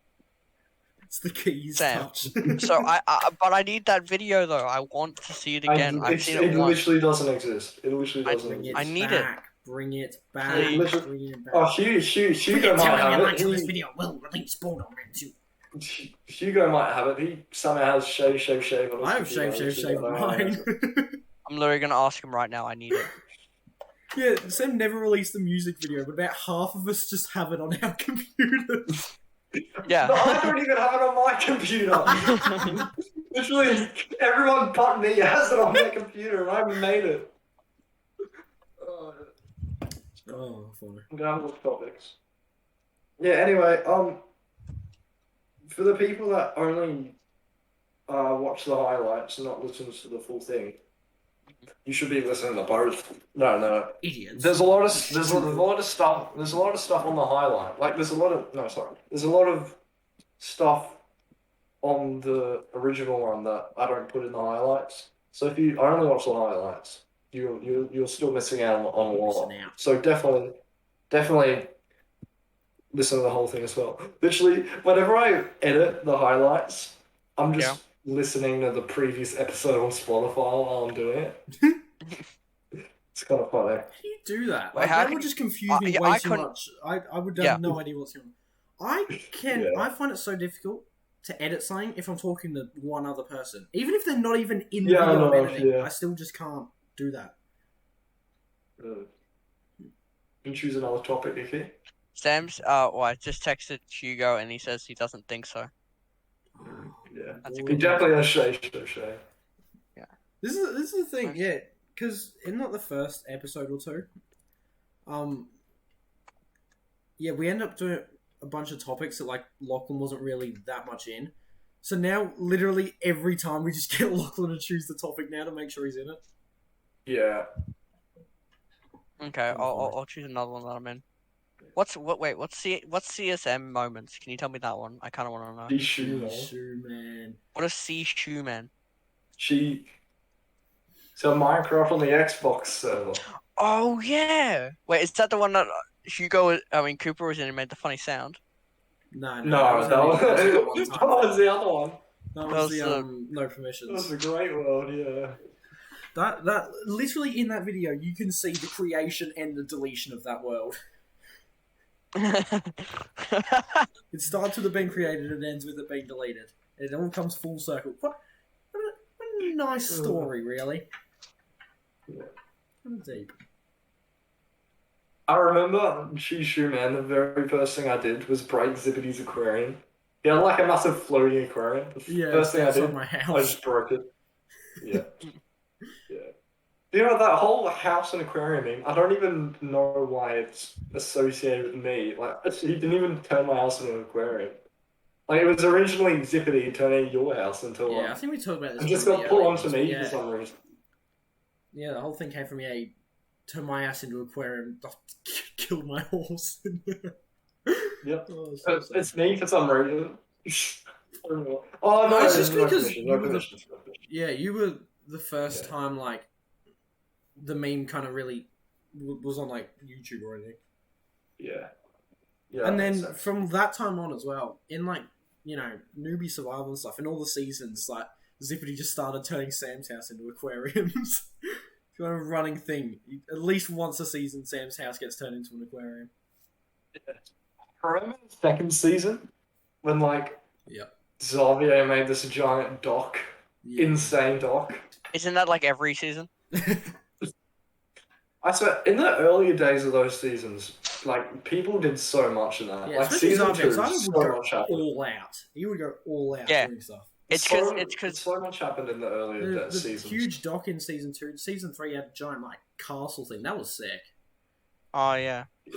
Speaker 2: It's the keys
Speaker 1: Sam.
Speaker 2: touch.
Speaker 1: So but I need that video though. I want to see it again. I've seen it once.
Speaker 3: literally doesn't exist. It literally doesn't
Speaker 2: Bring it
Speaker 3: exist.
Speaker 1: I need it.
Speaker 2: back. Bring it back.
Speaker 1: Please.
Speaker 2: Bring it back.
Speaker 3: Oh, Hugo might have it.
Speaker 2: video will release Borderlands 2.
Speaker 3: Hugo might have it. He somehow has shave on his
Speaker 2: I have
Speaker 3: computer.
Speaker 2: shave mine.
Speaker 1: I'm literally gonna ask him right now. I need it.
Speaker 2: Yeah, Sam never released the music video, but about half of us just have it on our computers.
Speaker 1: Yeah.
Speaker 3: No, I don't even have it on my computer. Literally, everyone but me has it on their computer, and I haven't made it.
Speaker 2: Oh, funny.
Speaker 3: I'm gonna have a look at topics. Yeah. Anyway, for the people that only watch the highlights and not listen to the full thing, you should be listening to both. No.
Speaker 2: Idiots.
Speaker 3: There's a lot of stuff. There's a lot of stuff on the highlight. Like there's a lot of stuff on the original one that I don't put in the highlights. So if you only watch the highlights, you're still missing out on a lot.
Speaker 2: Missing out.
Speaker 3: So definitely listen to the whole thing as well. Literally, whenever I edit the highlights, I'm just listening to the previous episode on Spotify while I'm doing it. It's kind of funny.
Speaker 2: How do you do that?
Speaker 1: Wait,
Speaker 2: Like,
Speaker 1: how
Speaker 2: that
Speaker 1: can
Speaker 2: would
Speaker 1: you-
Speaker 2: just confuse me
Speaker 1: yeah,
Speaker 2: way
Speaker 1: I
Speaker 2: too
Speaker 1: couldn't-
Speaker 2: much. I would have
Speaker 1: Yeah.
Speaker 2: no idea what's going on.
Speaker 3: Yeah.
Speaker 2: I find it so difficult to edit something if I'm talking to one other person. Even if they're not even in the
Speaker 3: Yeah, I
Speaker 2: video I'm
Speaker 3: know,
Speaker 2: editing,
Speaker 3: yeah.
Speaker 2: I still just can't do that.
Speaker 3: You can choose another topic, Icky.
Speaker 1: Sam's I just texted Hugo and he says he doesn't think so.
Speaker 3: Yeah.
Speaker 1: That's a
Speaker 3: He
Speaker 1: good
Speaker 3: definitely has shade.
Speaker 2: This is the thing, yeah, because in like the first episode or two, yeah, we end up doing a bunch of topics that like Lachlan wasn't really that much in. So now, literally every time we just get Lachlan to choose the topic now to make sure he's in it.
Speaker 3: Yeah.
Speaker 1: Okay, I'll choose another one that I'm in. What's CSM moments? Can you tell me that one? I kind of want to know.
Speaker 3: The shoe, man.
Speaker 2: Shoe man.
Speaker 1: What is C Shoe Man?
Speaker 3: So Minecraft on the Xbox server.
Speaker 1: Oh yeah. Wait, is that the one that Cooper was in and made the funny sound?
Speaker 2: No,
Speaker 3: No, that
Speaker 2: only- that was
Speaker 3: was,
Speaker 2: one
Speaker 3: that was
Speaker 2: time.
Speaker 3: the other one.
Speaker 2: That
Speaker 1: that
Speaker 2: was
Speaker 1: was
Speaker 2: the
Speaker 1: the-
Speaker 2: no
Speaker 3: That was
Speaker 2: permissions.
Speaker 3: a great world, yeah.
Speaker 2: That literally in that video you can see the creation and the deletion of that world. It starts with it being created and ends with it being deleted. It all comes full circle. What nice story, really.
Speaker 3: Yeah.
Speaker 2: I'm deep.
Speaker 3: I remember, Shishu, man, the very first thing I did was break Zippity's aquarium. He had like a massive floating aquarium. The
Speaker 2: Yeah,
Speaker 3: first thing I
Speaker 2: outside
Speaker 3: did,
Speaker 2: my
Speaker 3: I
Speaker 2: house.
Speaker 3: just broke it. Yeah. Yeah. You know, that whole house and aquarium thing, I don't even know why it's associated with me. Like, he didn't even turn my house into an aquarium. Like, it was originally Zippity turning your house into one.
Speaker 2: Yeah, I think we talked about this.
Speaker 3: And just
Speaker 2: in one
Speaker 3: got
Speaker 2: of the
Speaker 3: put
Speaker 2: early
Speaker 3: onto
Speaker 2: ones,
Speaker 3: me
Speaker 2: but
Speaker 3: for some reason.
Speaker 2: Yeah, the whole thing came from turned my ass into an aquarium, killed my horse.
Speaker 3: Yep.
Speaker 2: Oh,
Speaker 3: It's me for some reason. I don't know. Oh, no,
Speaker 2: it's just
Speaker 3: no
Speaker 2: because
Speaker 3: commission,
Speaker 2: you
Speaker 3: no
Speaker 2: were
Speaker 3: commission.
Speaker 2: Yeah, you were the first
Speaker 3: Yeah.
Speaker 2: time, like, the meme kind of really was on, like, YouTube or anything.
Speaker 3: Yeah. Yeah.
Speaker 2: And then
Speaker 3: makes sense.
Speaker 2: from that time on as well, in, like, you know, Newbie Survival and stuff, in all the seasons, like, Zippity just started turning Sam's house into aquariums. Kind of running thing. At least once a season, Sam's house gets turned into an aquarium.
Speaker 3: Remember the second season when like
Speaker 2: Yep.
Speaker 3: Xavier made this giant dock,
Speaker 2: Yeah.
Speaker 3: insane dock?
Speaker 1: Isn't that like every season?
Speaker 3: I swear, in the earlier days of those seasons, like people did so much in that.
Speaker 2: Yeah,
Speaker 3: like
Speaker 2: especially
Speaker 3: season
Speaker 2: Xavier.
Speaker 3: two,
Speaker 2: Xavier
Speaker 3: so
Speaker 2: would go
Speaker 3: much happened.
Speaker 2: all out. He would go all out
Speaker 1: Yeah.
Speaker 2: doing stuff.
Speaker 1: It's
Speaker 3: so,
Speaker 1: because
Speaker 3: so much happened in the earlier
Speaker 2: The
Speaker 3: seasons.
Speaker 2: huge dock in season 2. Season 3 had a giant like castle thing. That was sick.
Speaker 1: oh yeah.
Speaker 3: Yeah.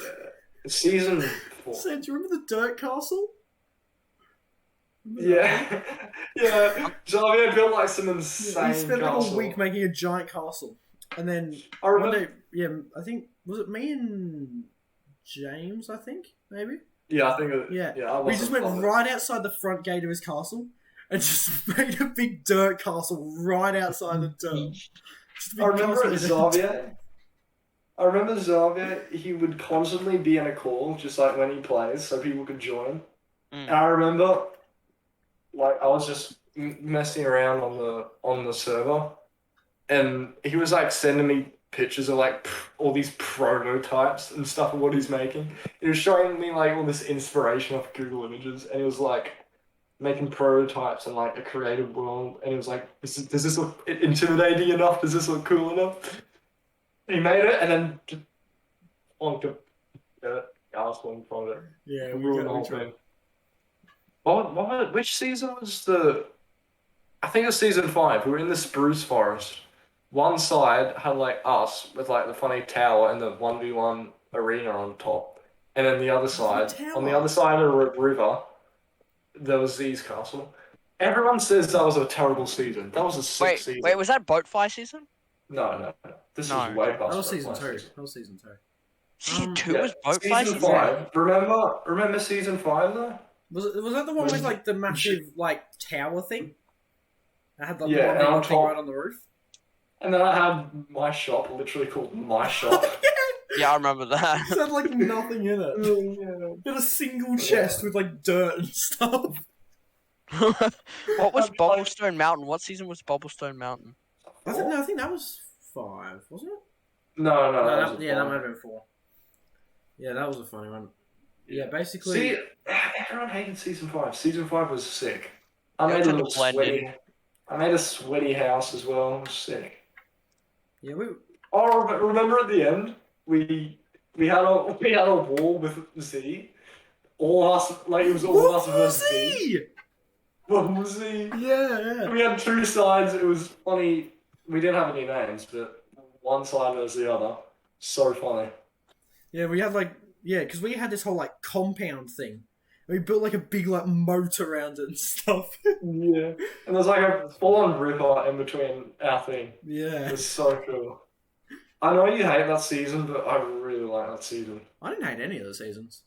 Speaker 3: Season 4.
Speaker 2: Sam, do you remember the dirt castle?
Speaker 3: Yeah, yeah. Xavier built like some insane.
Speaker 2: He spent like
Speaker 3: castle.
Speaker 2: a week making a giant castle, and then
Speaker 3: I
Speaker 2: one
Speaker 3: remember.
Speaker 2: day, yeah, I think was it me and James? I think maybe.
Speaker 3: Yeah, I think.
Speaker 2: Yeah,
Speaker 3: Yeah. I
Speaker 2: we just
Speaker 3: wasn't
Speaker 2: went
Speaker 3: bothered.
Speaker 2: right outside the front gate of his castle and just made a big dirt castle right outside the dirt. Just a big
Speaker 3: I remember
Speaker 2: castle with a-
Speaker 3: Xavier. I remember Xavier. He would constantly be in a call, just like when he plays, so people could join.
Speaker 1: Mm.
Speaker 3: And I remember, like, I was just messing around on the server, and he was like sending me pictures of like all these prototypes and stuff of what he's making. He was showing me like all this inspiration off Google Images, and he was like making prototypes in like a creative world, and he was like, does this look intimidating enough? Does this look cool enough? He made it, and then just plonked a castle in front of it.
Speaker 2: Yeah,
Speaker 3: Ruined the whole thing. Which season was the? I think it was season 5. We were in the spruce forest. One side had like us with like the funny tower and the 1v1 arena on top, and then the other side, on the other side of the river, there was Z's castle. Everyone says that was a terrible season. That was a sick season.
Speaker 1: Wait, was that boat fly season?
Speaker 3: No. This
Speaker 1: No.
Speaker 3: is way past.
Speaker 2: That was
Speaker 3: boat
Speaker 2: season
Speaker 3: fly
Speaker 2: 2. That was season 2.
Speaker 1: Season 2
Speaker 3: Yeah,
Speaker 1: was boat fly
Speaker 3: season
Speaker 1: season?
Speaker 3: 5. Remember season 5 though?
Speaker 2: Was that the one with like the massive like tower thing? I had like
Speaker 3: Yeah,
Speaker 2: the
Speaker 3: and
Speaker 2: one
Speaker 3: on
Speaker 2: thing
Speaker 3: top-
Speaker 2: right on the roof.
Speaker 3: And then I had my shop, literally called My Shop.
Speaker 1: Yeah, I remember that.
Speaker 2: It had like nothing in it.
Speaker 3: Yeah.
Speaker 2: It had a single chest with like dirt and stuff.
Speaker 1: What was Bobblestone Mountain? What season was Bobblestone Mountain?
Speaker 2: I think that was 5, wasn't it?
Speaker 3: No,
Speaker 2: No,
Speaker 3: that was
Speaker 2: that
Speaker 3: fun.
Speaker 2: might have been 4. Yeah, that was a funny one. Yeah, basically.
Speaker 3: See, everyone hated season 5. Season 5 was sick. I
Speaker 1: Yeah,
Speaker 3: made
Speaker 1: it's
Speaker 3: a
Speaker 1: like a
Speaker 3: little
Speaker 1: blend in.
Speaker 3: sweaty. I made a sweaty house as well. It was sick.
Speaker 2: Yeah,
Speaker 3: Oh, remember at the end we had a wall with Z. All us, like it was all us versus Z. What was Z?
Speaker 2: Yeah.
Speaker 3: We had 2 sides. It was funny. We didn't have any names, but one side versus the other. So funny.
Speaker 2: Yeah, we had like because we had this whole like compound thing. We built like a big like moat around it and stuff.
Speaker 3: Yeah. And there's like a full-on river in between our thing.
Speaker 2: Yeah.
Speaker 3: It was so cool. I know you hate that season, but I really like that season.
Speaker 2: I didn't hate any of the seasons.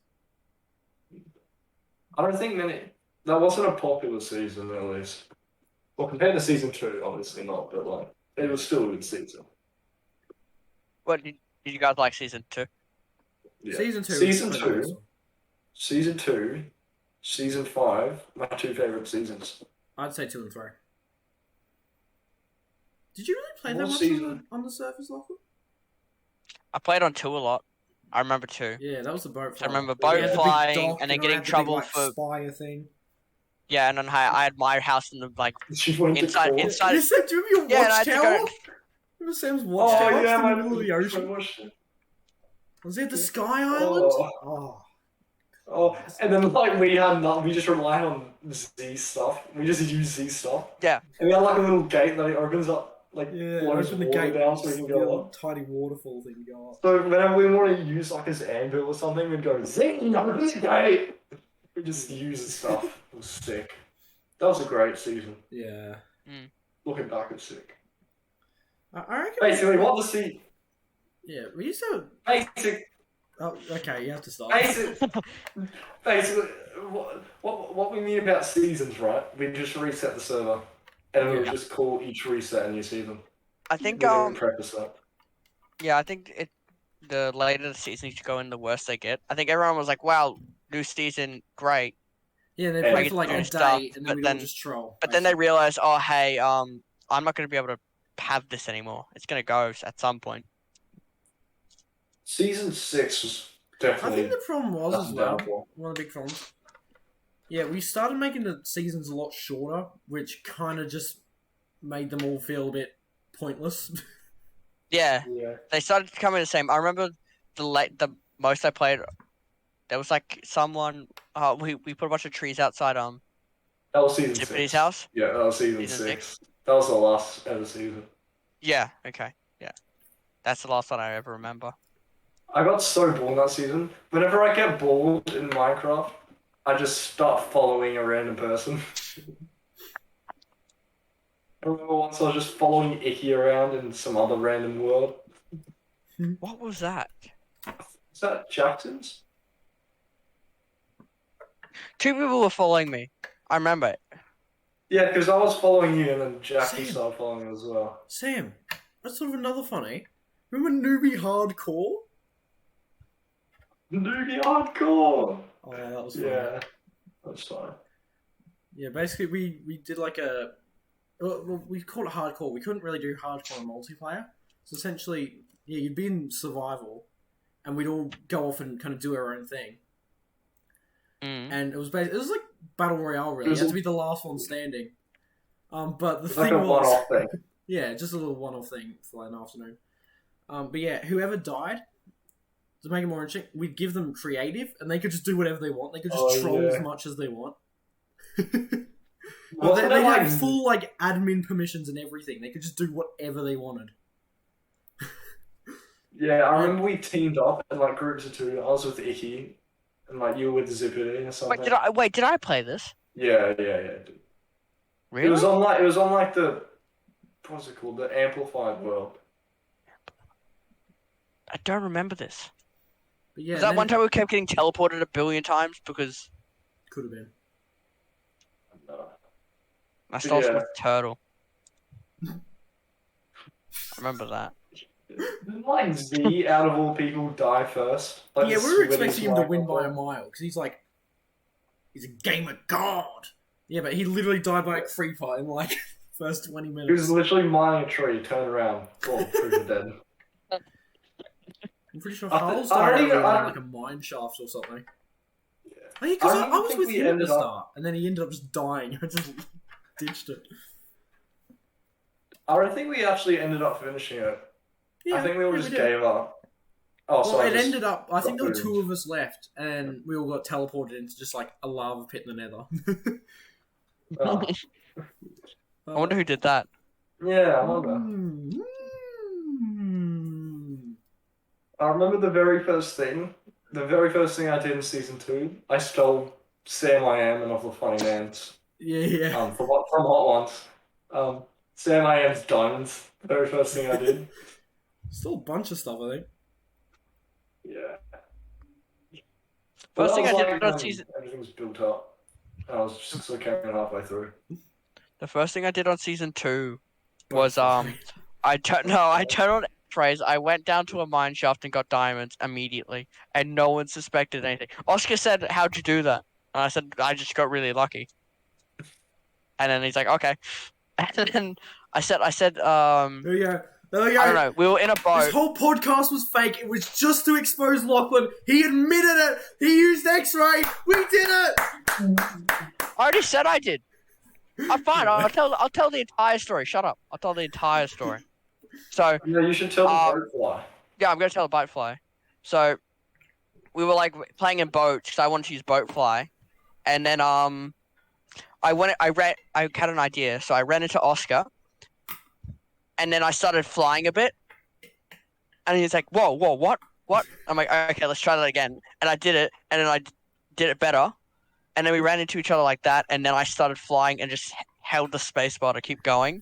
Speaker 3: I don't think many. That wasn't a popular season, at least. Well, compared to season 2, obviously not, but like it was still a good season.
Speaker 1: What did you guys like season 2?
Speaker 3: Yeah.
Speaker 2: Season 2.
Speaker 3: Season
Speaker 2: was
Speaker 3: 2.
Speaker 2: pretty awesome.
Speaker 3: Season 2, season 5, my 2 favorite seasons.
Speaker 2: I'd say 2 and 3. Did you really play that
Speaker 3: What
Speaker 2: much
Speaker 3: season?
Speaker 2: on the surface, Lachlan?
Speaker 1: I played on 2 a lot. I remember 2.
Speaker 2: Yeah, that was the boat
Speaker 1: So I
Speaker 2: flying.
Speaker 1: remember
Speaker 2: We
Speaker 1: boat
Speaker 2: had the big
Speaker 1: flying
Speaker 2: dock
Speaker 1: and then
Speaker 2: I
Speaker 1: getting
Speaker 2: had the
Speaker 1: trouble
Speaker 2: big, like,
Speaker 1: for-
Speaker 2: spire thing.
Speaker 1: Yeah, and then I had my house in the like
Speaker 3: She went
Speaker 1: inside.
Speaker 3: to court.
Speaker 1: Inside.
Speaker 2: You said, do you have your
Speaker 1: Yeah, and I had to
Speaker 2: watchtower?
Speaker 1: go.
Speaker 2: Remember Sam's
Speaker 3: Oh
Speaker 2: watchtower
Speaker 3: yeah,
Speaker 2: in
Speaker 3: my
Speaker 2: the middle of the ocean?
Speaker 3: ocean.
Speaker 2: Was it the Sky Island?
Speaker 3: Oh. Oh, and then like we had nothing. We just relied on Z stuff. We just use Z stuff.
Speaker 1: Yeah.
Speaker 3: And we had like a little gate that it opens up, like
Speaker 2: Yeah,
Speaker 3: blows
Speaker 2: open the
Speaker 3: water
Speaker 2: gate
Speaker 3: down so we can go up.
Speaker 2: tiny waterfall thing go up.
Speaker 3: So whenever we want to use like his anvil or something, we'd go Z open this gate. We just use his stuff. It was sick. That was a great season.
Speaker 2: Yeah.
Speaker 3: Looking back, it's sick.
Speaker 2: I reckon.
Speaker 3: Basically, what the sea.
Speaker 2: Yeah, we used to.
Speaker 3: Basic.
Speaker 2: Oh, okay, you have to start.
Speaker 3: Basically, what we mean about seasons, right? We just reset the server, and we'll just call each reset a new season.
Speaker 1: I think
Speaker 3: We didn't preface that.
Speaker 1: Yeah, I think the later the seasons go in, the worse they get. I think everyone was like, "Wow, new season, great."
Speaker 2: Yeah, they
Speaker 3: And
Speaker 2: play for like a
Speaker 1: stuff,
Speaker 2: day, and
Speaker 1: but
Speaker 2: then we
Speaker 1: then-
Speaker 2: all just troll.
Speaker 1: But then they realize, oh hey, I'm not gonna be able to have this anymore. It's gonna go at some point.
Speaker 3: Season 6 was
Speaker 2: I
Speaker 3: definitely.
Speaker 2: think the problem was as well.
Speaker 3: Downball.
Speaker 2: One of the big problems. Yeah, we started making the seasons a lot shorter, which kind of just made them all feel a bit pointless.
Speaker 1: Yeah,
Speaker 3: Yeah.
Speaker 1: they started to come in the same. I remember the most I played. There was like someone. We put a bunch of trees outside
Speaker 3: That was season
Speaker 1: Tiffany's
Speaker 3: 6.
Speaker 1: house.
Speaker 3: Yeah, that was season
Speaker 1: Season
Speaker 3: 6. That was the last ever season.
Speaker 1: Yeah. Okay. Yeah. That's the last one I ever remember.
Speaker 3: I got so bored that season. Whenever I get bored in Minecraft, I just start following a random person. I remember once I was just following Icky around in some other random world.
Speaker 1: What was that?
Speaker 3: Is that Jackson's?
Speaker 1: Two people were following me. I remember it.
Speaker 3: Yeah, because I was following you and then Jackson
Speaker 2: Same.
Speaker 3: started following me as well.
Speaker 2: Sam, that's sort of another funny. Remember Newbie Hardcore?
Speaker 3: Newbie hardcore!
Speaker 2: Oh, that was funny.
Speaker 3: Yeah, that's fine.
Speaker 2: Yeah, basically we did like a. Well, we called it hardcore. We couldn't really do hardcore in multiplayer. So essentially, yeah, you'd be in survival, and we'd all go off and kind of do our own thing. And it was it was like battle royale really. You had to be the last one standing. But the
Speaker 3: It's
Speaker 2: thing
Speaker 3: like a
Speaker 2: was,
Speaker 3: one-off thing.
Speaker 2: yeah, just a little one-off thing for like an afternoon. But yeah, whoever died, to make it more interesting, we'd give them creative, and they could just do whatever they want. They could just troll as much as they want. Well, they had full like admin permissions and everything. They could just do whatever they wanted.
Speaker 3: Yeah, I remember we teamed up in like groups of two. I was with Icky, and like you were with Zippity or something.
Speaker 1: Did I play this?
Speaker 3: Yeah. Dude.
Speaker 1: Really?
Speaker 3: It was on like the what's it called? The Amplified world.
Speaker 1: I don't remember this.
Speaker 2: But yeah,
Speaker 1: Was that one time we kept getting teleported a billion times because
Speaker 2: could have been.
Speaker 3: No.
Speaker 1: I stole
Speaker 3: Yeah.
Speaker 1: some turtle? I remember that.
Speaker 3: Didn't like Z out of all people die first? Like,
Speaker 2: Yeah,
Speaker 3: the
Speaker 2: we were expecting
Speaker 3: sweetest
Speaker 2: him to win by a
Speaker 3: Minecraft.
Speaker 2: mile because he's a gamer god. Yeah, but he literally died by like free part in like first 20 minutes.
Speaker 3: He was literally mining a tree, turned around, boom, proven dead.
Speaker 2: I'm pretty sure
Speaker 3: I
Speaker 2: Harl's
Speaker 3: think- I
Speaker 2: died
Speaker 3: already-
Speaker 2: early on
Speaker 3: I-
Speaker 2: like a mine shaft or something.
Speaker 3: Yeah.
Speaker 2: Oh, yeah, because
Speaker 3: I
Speaker 2: I
Speaker 3: don't
Speaker 2: was
Speaker 3: think
Speaker 2: with
Speaker 3: we
Speaker 2: him at the
Speaker 3: ended up-
Speaker 2: start, and then he ended up just dying. I just ditched it.
Speaker 3: I don't think we actually ended up finishing it.
Speaker 2: Yeah,
Speaker 3: I think we all
Speaker 2: yeah,
Speaker 3: just
Speaker 2: did.
Speaker 3: gave up. Oh,
Speaker 2: Well,
Speaker 3: so I
Speaker 2: it
Speaker 3: just...
Speaker 2: ended up. I think there were
Speaker 3: got
Speaker 2: two of us left, and we all got teleported into just like a lava pit in the Nether.
Speaker 3: Oh.
Speaker 1: I wonder who did that.
Speaker 3: Yeah, I wonder. I remember the very first thing I did in season 2. I stole Sam I Am and Of the Funny Mans.
Speaker 2: Yeah.
Speaker 3: From Hot Ones. Sam I Am's diamonds. The very first thing I did.
Speaker 2: Still a bunch of stuff, I think.
Speaker 3: Yeah.
Speaker 1: First
Speaker 3: But
Speaker 1: thing
Speaker 3: that
Speaker 1: I
Speaker 3: was
Speaker 1: did
Speaker 3: like
Speaker 1: on
Speaker 3: when
Speaker 1: season.
Speaker 3: everything was built up. I was just sort of carrying halfway through.
Speaker 1: The first thing I did on season 2 was I turned on X-rays. I went down to a mine shaft and got diamonds immediately, and no one suspected anything. Oscar said, "How'd you do that?" And I said, "I just got really lucky." And then he's like, "Okay." And then I said,
Speaker 2: There you go. There you go.
Speaker 1: I don't know. We were in a
Speaker 2: This
Speaker 1: boat.
Speaker 2: whole podcast was fake. It was just to expose Lachlan. He admitted it. He used X-ray. We did it.
Speaker 1: I already said I did. I'm fine. I'll tell the entire story. Shut up. I'll tell the entire story. So
Speaker 3: Yeah, you should tell the boat fly.
Speaker 1: yeah, I'm gonna tell the boat fly. So we were like playing in boats because I wanted to use boat fly, and then I had an idea, so I ran into Oscar, and then I started flying a bit, and he's like, "Whoa, what?" I'm like, "Okay, let's try that again," and I did it, and then I did it better, and then we ran into each other like that, and then I started flying and just held the spacebar to keep going,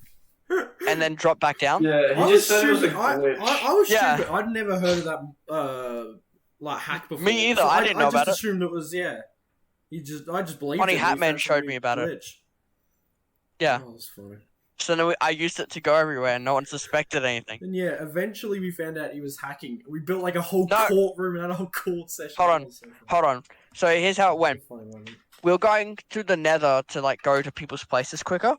Speaker 1: and then dropped back down.
Speaker 3: Yeah, he just said it was a glitch.
Speaker 2: I was
Speaker 1: Yeah.
Speaker 2: stupid. I'd never heard of that like hack before.
Speaker 1: Me either. I didn't know about it.
Speaker 2: I just assumed it was I just believed
Speaker 1: Funny
Speaker 2: it.
Speaker 1: Hatman showed me about it. Yeah.
Speaker 2: Oh, that's funny.
Speaker 1: So then I used it to go everywhere, and no one suspected anything.
Speaker 2: And yeah, eventually we found out he was hacking. We built like a whole
Speaker 1: No.
Speaker 2: courtroom and had a whole court session.
Speaker 1: Hold on. So here's how it went. We were going to the Nether to like go to people's places quicker.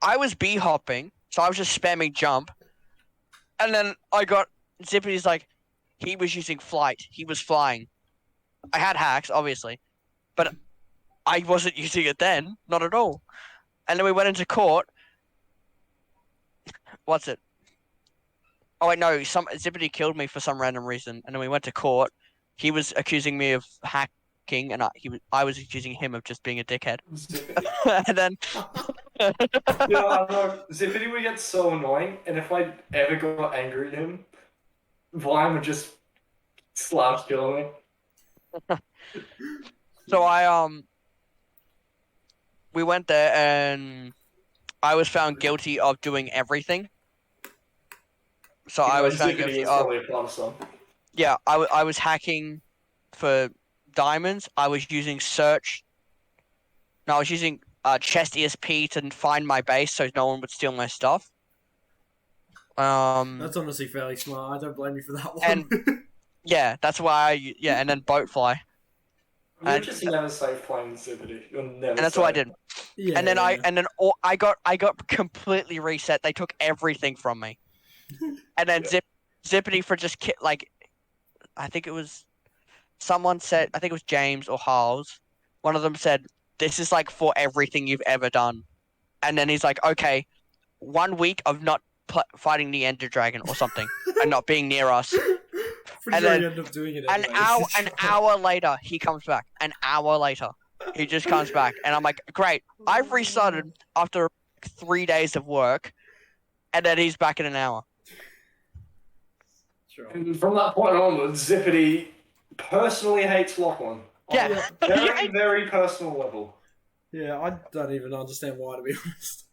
Speaker 1: I was bee hopping, so I was just spamming jump, and then I got Zippity's like, he was using flight. He was flying. I had hacks, obviously, but I wasn't using it then, not at all. And then we went into court. What's it? Oh wait, no. Zippity killed me for some random reason, and then we went to court. He was accusing me of hacking, and I was accusing him of just being a dickhead. And then
Speaker 3: Yeah, I know. Zippity would get so annoying, and if I ever got angry at him, Vine would just slash kill me.
Speaker 1: So we went there, and I was found guilty of doing everything. So I was found guilty of. Yeah, I was hacking for diamonds. I was using search. No, I was using chest ESP to find my base so no one would steal my stuff.
Speaker 2: That's honestly fairly smart. I don't blame you for that one.
Speaker 1: And yeah, that's why and then boat fly.
Speaker 3: You're just never safe playing Zippity. You're never.
Speaker 1: And that's
Speaker 3: safe.
Speaker 1: what I did.
Speaker 2: Yeah,
Speaker 1: and then I got completely reset. They took everything from me. And then Zippity for just I think it was someone said, I think it was James or Harles. One of them said, "This is like for everything you've ever done." And then he's like, "Okay, 1 week of not fighting the Ender Dragon or something and not being near us."
Speaker 2: Pretty
Speaker 1: and
Speaker 2: sure
Speaker 1: then
Speaker 2: you end up doing it
Speaker 1: an hour later, he comes back. An hour later, he just comes back, and I'm like, "Great! I've restarted after 3 days of work," and then he's back in an hour.
Speaker 2: Sure.
Speaker 3: And from that point onwards, Zippity personally hates Lachlan.
Speaker 1: Yeah.
Speaker 3: On a very, very personal level.
Speaker 2: Yeah, I don't even understand why, to be honest.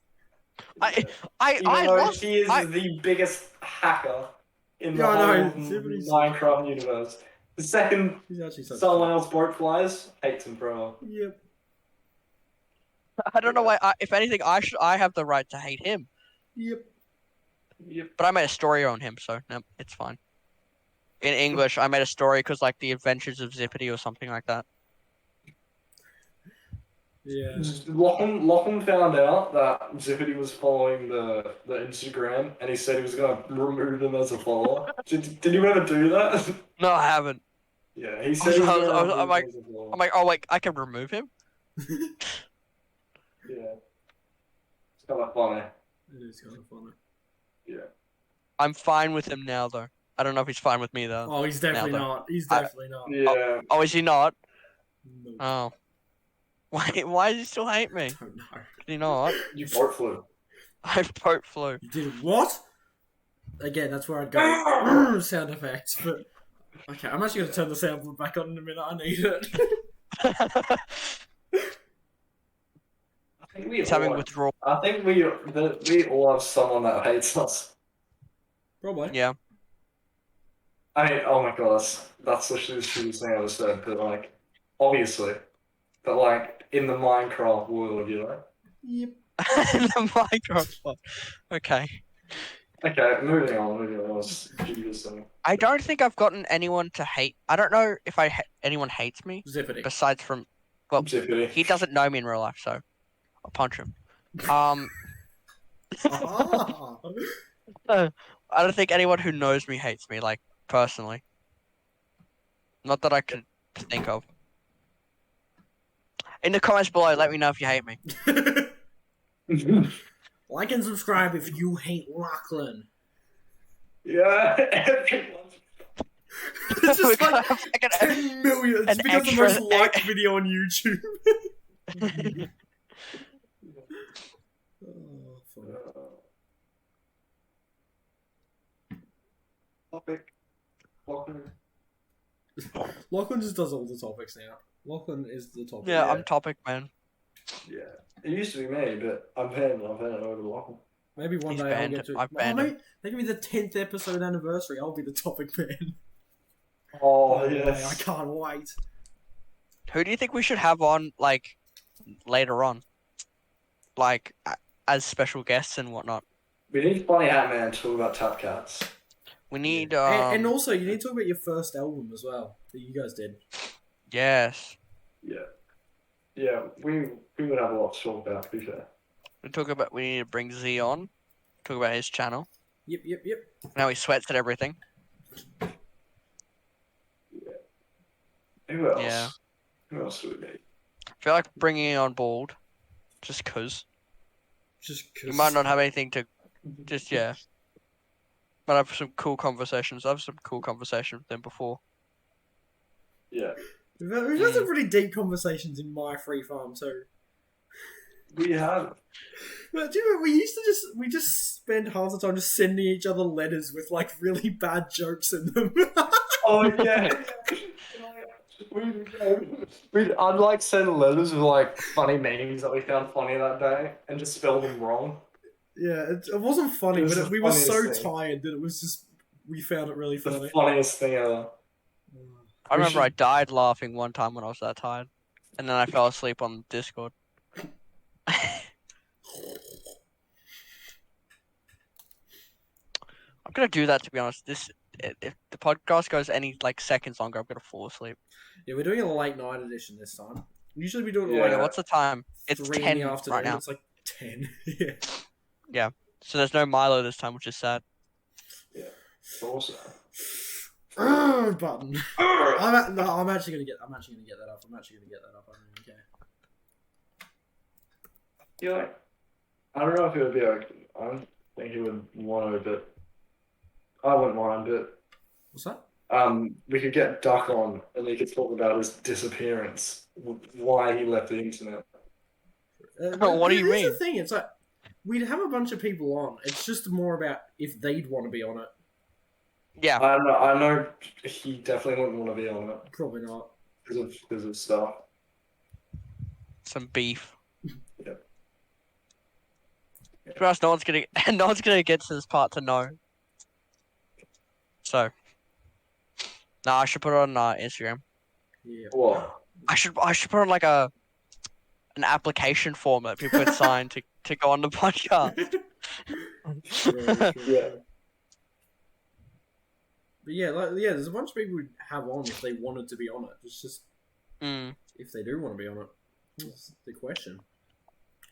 Speaker 1: I lost.
Speaker 3: He is the biggest hacker in the
Speaker 2: Yeah, I know.
Speaker 3: whole
Speaker 2: Zippity's-
Speaker 3: Minecraft universe. The second
Speaker 2: He's actually such
Speaker 3: someone else boat flies, hates him forever.
Speaker 2: Yep.
Speaker 1: I don't know why. If anything, I have the right to hate him.
Speaker 2: Yep.
Speaker 3: Yep.
Speaker 1: But I made a story on him, so no, it's fine. In English, I made a story because like the Adventures of Zippity or something like that.
Speaker 2: Yeah.
Speaker 3: Lachlan found out that Zippity was following the Instagram, and he said he was going to remove him as a follower. Did you ever do that?
Speaker 1: No, I haven't.
Speaker 3: Yeah, he said he was
Speaker 1: I'm
Speaker 3: going to
Speaker 1: like-
Speaker 3: remove him as a follower.
Speaker 1: I'm like, oh wait, I can remove him.
Speaker 3: Yeah. It's kind of funny.
Speaker 2: It is kind of funny.
Speaker 3: Yeah.
Speaker 1: I'm fine with him now, though. I don't know if he's fine with me though.
Speaker 2: Oh, he's definitely
Speaker 1: Now, though.
Speaker 2: not. He's definitely not.
Speaker 3: Yeah.
Speaker 1: Oh, is he not?
Speaker 2: No.
Speaker 1: Oh. Why does he still hate me?
Speaker 2: I don't know.
Speaker 1: Is he not?
Speaker 3: You boat flew.
Speaker 1: I boat flew.
Speaker 2: You did what? Again, that's where I'd go. Sound effects, but okay, I'm actually gonna turn the soundboard back on in a minute. I need it.
Speaker 3: I think we
Speaker 1: He's
Speaker 3: all
Speaker 1: having
Speaker 3: have-
Speaker 1: withdrawal.
Speaker 3: I think we all have someone that hates us.
Speaker 2: Probably.
Speaker 1: Yeah.
Speaker 3: I mean, oh my god, that's literally the stupidest thing I ever said, but like, obviously. But like, in the Minecraft world, you know?
Speaker 2: Yep.
Speaker 1: The microphone. Okay.
Speaker 3: Okay, moving on. Let's do this thing.
Speaker 1: I don't think I've gotten anyone to hate. I don't know if anyone hates me
Speaker 2: Zippity.
Speaker 1: besides from. Well,
Speaker 3: Zippity.
Speaker 1: he doesn't know me in real life, so I'll punch him.
Speaker 2: Ah.
Speaker 1: I don't think anyone who knows me hates me, like, personally. Not that I could think of. In the comments below, let me know if you hate me.
Speaker 2: Like and subscribe if you hate Lachlan.
Speaker 3: Yeah, everyone's.
Speaker 2: It's
Speaker 1: We
Speaker 2: just
Speaker 1: gotta
Speaker 2: like
Speaker 1: have like
Speaker 2: 10 million. It's
Speaker 1: an
Speaker 2: become the
Speaker 1: extra-
Speaker 2: most liked video on YouTube. Oh, funny.
Speaker 3: Topic. Lachlan.
Speaker 2: Lachlan just does all the topics now. Lachlan is the topic.
Speaker 1: Yeah,
Speaker 3: Yeah.
Speaker 1: I'm topic man.
Speaker 3: Yeah, it used to be me, but I'm panning over to Lachlan.
Speaker 2: Maybe one
Speaker 1: He's
Speaker 2: day
Speaker 1: banned.
Speaker 2: I'll get to.
Speaker 1: I've banned him.
Speaker 2: mate, that can be the 10th episode anniversary. I'll be the topic man.
Speaker 3: Oh,
Speaker 2: Man, I
Speaker 3: yes.
Speaker 2: can't wait.
Speaker 1: Who do you think we should have on like later on, like as special guests and whatnot?
Speaker 3: We need Funny Hat Man to talk about Tap Cats.
Speaker 1: We need
Speaker 2: And also, you need to talk about your first album as well that you guys did.
Speaker 1: yes.
Speaker 3: Yeah, we would have a lot to talk about, to be fair.
Speaker 1: We need to bring Z on. Talk about his channel.
Speaker 2: Yep.
Speaker 1: How he sweats at everything.
Speaker 3: Who else?
Speaker 1: Yeah.
Speaker 3: Who else do we need?
Speaker 1: I feel like bringing on board, just cause
Speaker 2: Just
Speaker 1: you
Speaker 2: because.
Speaker 1: might not have anything to, just yeah. But have some cool conversations. I've some cool conversations with him before.
Speaker 3: Yeah.
Speaker 2: We've had some pretty deep conversations in my free farm too.
Speaker 3: We have.
Speaker 2: But do you remember, we just spend half the time just sending each other letters with like really bad jokes in them.
Speaker 3: Oh, yeah. We'd I'd send letters with funny meanings that we found funny that day and just spell them wrong.
Speaker 2: Yeah, it wasn't funny,
Speaker 3: It was
Speaker 2: but
Speaker 3: the
Speaker 2: we were so
Speaker 3: funniest thing.
Speaker 2: tired that it was just we found it really
Speaker 3: The
Speaker 2: funny.
Speaker 3: funniest thing ever.
Speaker 1: I
Speaker 3: We
Speaker 1: remember I
Speaker 3: should-
Speaker 1: died laughing one time when I was that tired, and then I fell asleep on Discord. I'm gonna do that, to be honest. If the podcast goes any seconds longer, I'm gonna fall asleep.
Speaker 2: Yeah, we're doing a late night edition this time. Usually we do it
Speaker 3: Yeah.
Speaker 2: like
Speaker 1: Yeah, what's the time? It's
Speaker 2: 3
Speaker 1: 10
Speaker 2: in the afternoon.
Speaker 1: right now.
Speaker 2: It's like 10. Yeah.
Speaker 1: So there's no Milo this time, which is sad.
Speaker 3: Also.
Speaker 2: Button. I'm actually gonna get that up. I'm actually gonna get that up. I don't even care.
Speaker 3: Yeah. I don't know if it would be okay. I don't think he would want to, but I wouldn't mind. But
Speaker 2: What's that?
Speaker 3: we could get Duck on, and he could talk about his disappearance, why he left the internet.
Speaker 1: What do you
Speaker 2: Here's
Speaker 1: mean?
Speaker 2: the thing. It's like we'd have a bunch of people on. It's just more about if they'd want to be on it.
Speaker 1: Yeah.
Speaker 3: I know he definitely wouldn't want to be on it
Speaker 2: Probably not.
Speaker 3: because of stuff.
Speaker 1: Some beef.
Speaker 3: Yeah.
Speaker 1: To be honest, no one's gonna get to this part to know. So, I should put it on Instagram.
Speaker 2: Yeah.
Speaker 3: What?
Speaker 1: I should put on an application form that people can sign to go on the podcast.
Speaker 3: Yeah.
Speaker 2: But yeah, there's a bunch of people who'd have on if they wanted to be on it. It's just
Speaker 1: Mm.
Speaker 2: if they do want to be on it. That's the question.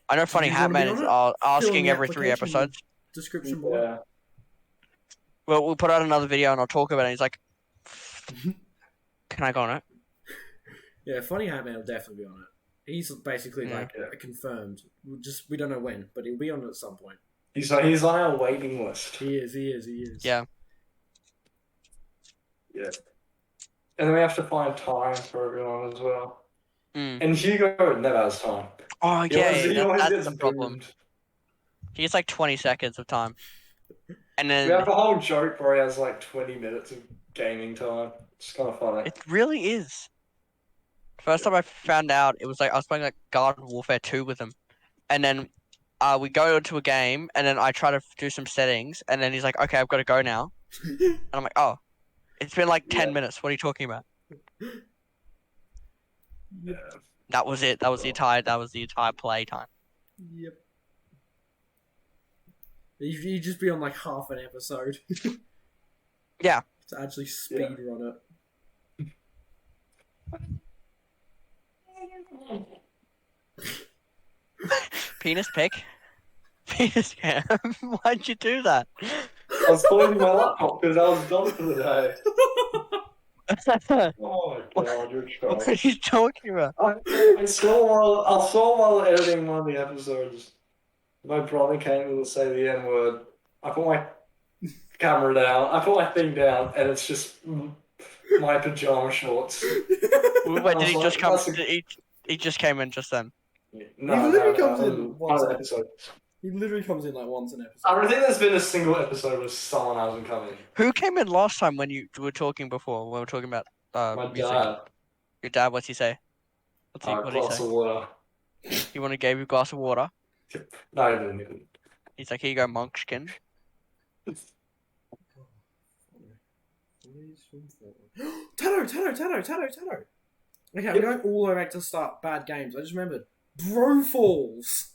Speaker 1: I know Funny
Speaker 2: you
Speaker 1: Hat
Speaker 2: wanna be
Speaker 1: Man
Speaker 2: on
Speaker 1: is
Speaker 2: it? Fill in
Speaker 1: asking
Speaker 2: the
Speaker 1: every 3
Speaker 2: application.
Speaker 1: episodes.
Speaker 2: Description below.
Speaker 3: Yeah.
Speaker 1: Well, we'll put out another video and I'll talk about it. He's like, "Can I go on it?"
Speaker 2: Yeah, Funny Hat Man will definitely be on it. He's basically
Speaker 1: Yeah.
Speaker 2: confirmed. We don't know when, but he'll be on it at some point.
Speaker 3: He's on our waiting list.
Speaker 2: He is.
Speaker 1: Yeah.
Speaker 3: Yeah. And then we have to find time for everyone as well.
Speaker 1: Mm.
Speaker 3: And Hugo never has time.
Speaker 1: Oh
Speaker 3: He
Speaker 1: yeah,
Speaker 3: always- he always
Speaker 1: that's
Speaker 3: gets
Speaker 1: the problem.
Speaker 3: boomed.
Speaker 1: He gets 20 seconds of time, and
Speaker 3: We
Speaker 1: then
Speaker 3: have a whole joke where he has 20 minutes of gaming time. It's kind of funny.
Speaker 1: it really is. First time I found out, it was I was playing Garden Warfare 2 with him, and then we go into a game, and then I try to do some settings, and then he's like, "Okay, I've got to go now," and I'm like, "Oh, it's been 10
Speaker 3: Yeah.
Speaker 1: minutes. What are you talking about?"
Speaker 3: Yeah.
Speaker 1: That was it. That was the entire play time.
Speaker 2: Yep. You just be on half an episode.
Speaker 1: Yeah.
Speaker 2: To actually speed run it.
Speaker 1: Penis pic. Penis cam. Why'd you do that?
Speaker 3: I was closing my laptop because I was done for the day. Oh my god, you're
Speaker 1: What
Speaker 3: trash.
Speaker 1: are you talking about?
Speaker 3: I saw while editing one of the episodes. My brother came and say the N word. I put my camera down. I put my thing down, and it's just my pajama shorts.
Speaker 1: Wait, did he just come?
Speaker 3: That's a-
Speaker 1: He just came in just then.
Speaker 3: No,
Speaker 2: He literally
Speaker 3: no,
Speaker 2: comes in
Speaker 3: no.
Speaker 2: once
Speaker 3: One
Speaker 2: an
Speaker 3: episode.
Speaker 2: He literally comes in like once an episode.
Speaker 3: I don't think there's been a single episode where someone hasn't come in.
Speaker 1: Who came in last time when you were talking before? When we were talking about
Speaker 3: My
Speaker 1: music.
Speaker 3: dad.
Speaker 1: Your dad, what's he say? What did he
Speaker 3: Glass
Speaker 1: say?
Speaker 3: of water.
Speaker 1: He wanted to give you a glass of water.
Speaker 3: No, he didn't.
Speaker 1: He's like, here you go, Munchkin.
Speaker 2: Tato. Okay, I'm going all the way back to start bad games. I just remembered. Bro Falls.